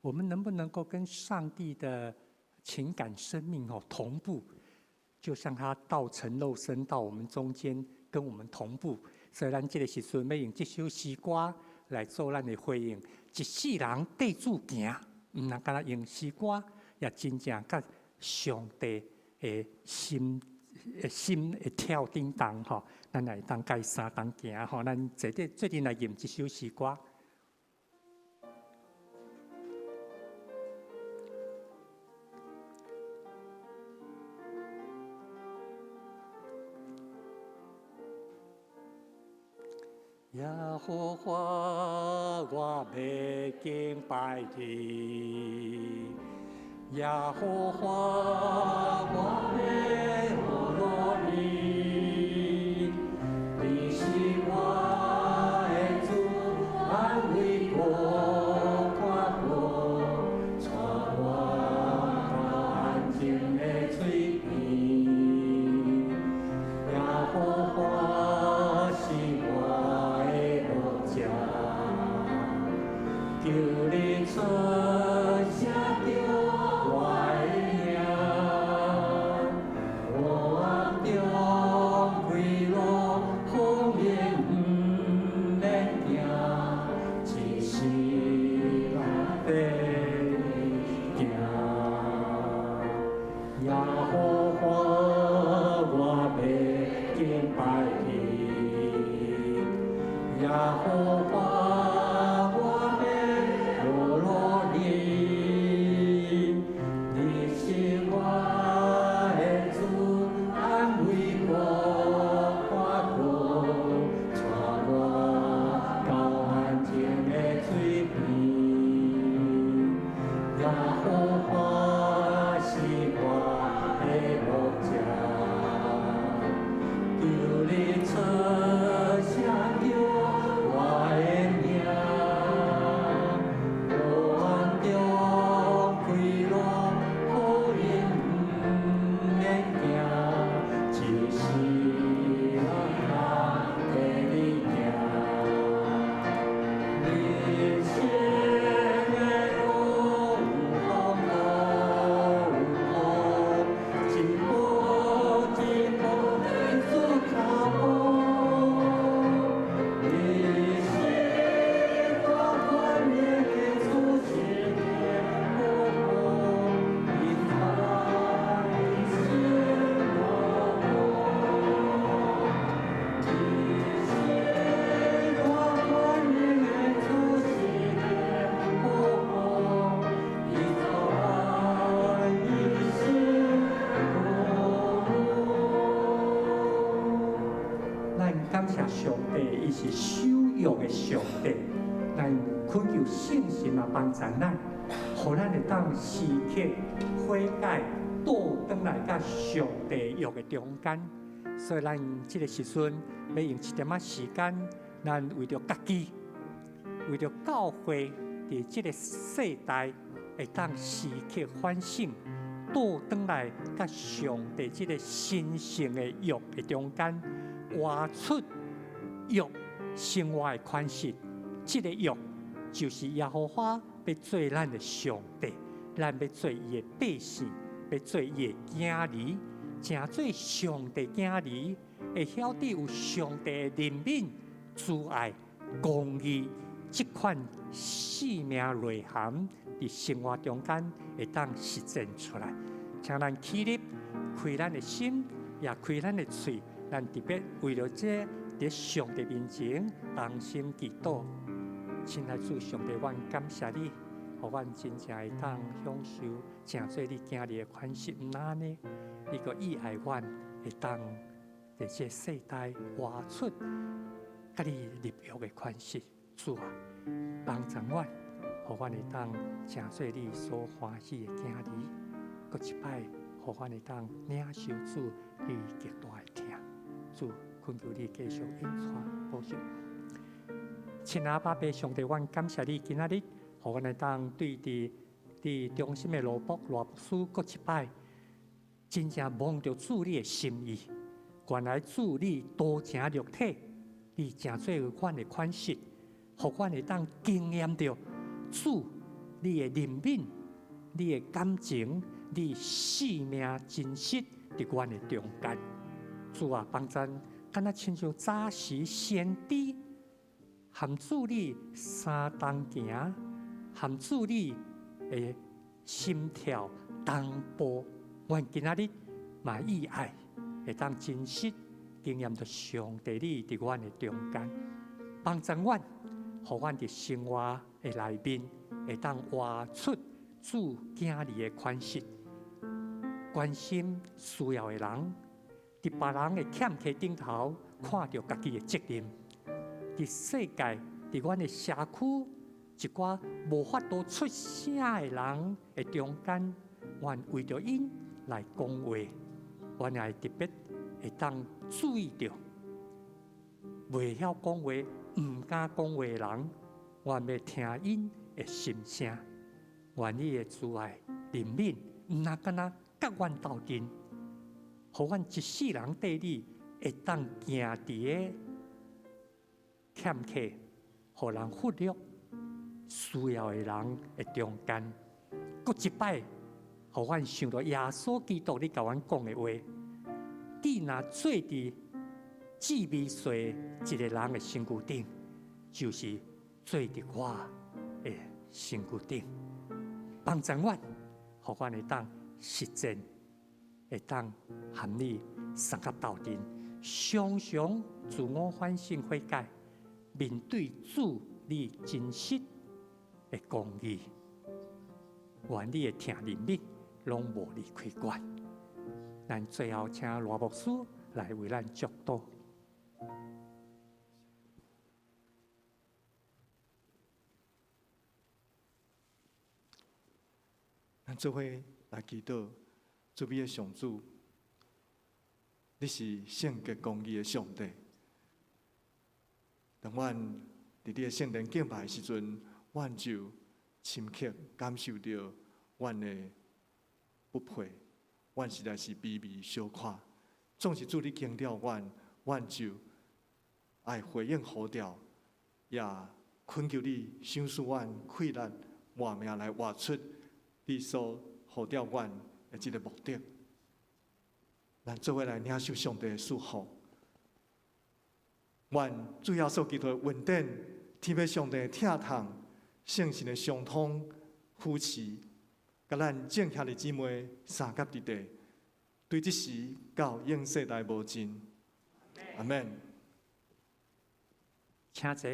我们能不能够跟上帝的情感生命同步？就像他道成肉身到我们中间，跟我们同步。所以咱这个时阵要用这首诗歌来做咱的回应。一世人对主行，唔能干那用诗歌，也真正甲上帝的心会跳叮当咱来当介三当行咱最近来吟这首诗歌。耶和华，我要敬拜你。耶和华，我要呼罗你。你是我的主，安慰我，看我，带我到安静的水边。耶和华是我的牧者，求你出声着我的名，黑暗中开路，风雨不免惊，一时我跟你行。耶和华，我要敬拜你。耶和华，我要呼罗你。你是我的主，安慰我，看我，带我到安静的水边。耶和华是我的牧者，求你出声着我的名，黑暗中开路，风雨不免惊，一时我跟你行。人生的路有风有雨，一步一步地走脚步。你是我万年的主心的保护，你在是我我。你是我万年的主心的保护，你在是我。咱感谢上帝，伊是守约的上帝。咱恳求圣神啊帮助咱，互咱会当时刻悔改，倒转来甲上帝约的中间。所以咱即个时阵要用一点仔时间，咱为着家己，为着教会伫即个世代，会当时刻反省，倒转来甲上帝即个神圣的约的中间，活出约生活的款式。即个约就是耶和华要做咱的上帝，咱要做伊的百姓，要做伊的囝儿，正做上帝囝儿，会晓得有上帝的怜悯、慈爱、公义即款生命内涵，伫生活中间会当实践出来。请咱起立，开咱的心，也开咱的嘴，咱特别为了这伫上帝面前同心祈祷。亲爱主上帝，阮感谢你，互阮真正会当享受正做你囝儿的款式。毋但呢，你个意爱阮会当伫这世代活出甲你立约的款式。主啊，帮助阮，互阮会当正做你所欢喜的囝儿。搁一摆，互阮会当领受主你极大的疼。主，恳求你继续引带保守。亲爱爸爸上帝，阮感谢你今仔日，互阮会当对伫中心的罗牧师，搁一摆，真正望着主你的心意。原来主你多情立体，你正做阮的款式，互阮会当经验到主你的怜悯、你的感情、你生命真实伫阮的中间。主啊，帮咱敢若亲像早时先知。含主你三同行，含主你的心跳同步，阮今仔日嘛意爱会当真实经验到上帝你伫阮的中间，帮助阮，互阮伫生活的内面会当活出主囝儿的款式，关心需要的人，伫别人的欠缺顶头看到家己的责任。伫世界、伫阮的社区，一寡无法度出声的人的中间，阮为着因来讲话，阮也特别会当注意着袂晓讲话、毋敢讲话的人，阮要听因的心声。愿你的慈爱怜悯，毋那敢若甲阮斗阵，互阮一世人对你会当行伫个欠缺，互人忽略需要的人的中间。搁一摆，互阮想到耶稣基督你甲阮讲的话，你若做伫至美岁一个人的身躯顶，就是做伫我的身躯顶。帮助阮，互阮会当实践，会当含你三甲斗阵，常常自我反省悔改，面对主你真实的公义，愿你的听怜悯，拢无离开阮。咱最后请罗牧师来为咱祝祷。咱做伙来祈祷，主美的上主，你是圣洁公义的上帝。当阮伫你的圣殿敬拜的时阵，阮就深刻感受到阮的不配，阮实在是卑微小可。总是主你惊了阮，阮就爱回应呼召，也恳求你赏赐阮气力、活命来活出你所呼召阮的这个目的。咱做伙来领受上帝的祝福。愿主耶稣基督的恩典、天父上帝的疼痛、圣神的相通、扶持，甲咱正兄弟姊妹三甲伫地，对这时到永世代无尽。阿门。请坐。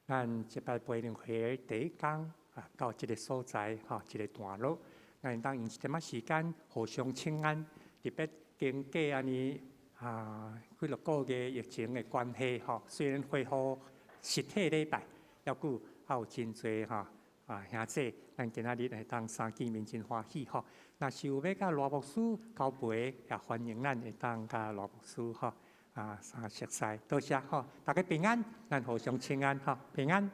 咱即摆培灵会第一天到这个所在一个段落，咱当用一点仔时间互相请安。特别经过安尼几落个月疫情的关系虽然恢复实体礼拜，还有真侪兄弟，咱今仔日会当相见面真欢喜若是有要甲罗牧师交陪，也欢迎咱会当甲罗牧师相熟悉，多谢大家平安，咱互相请安平安。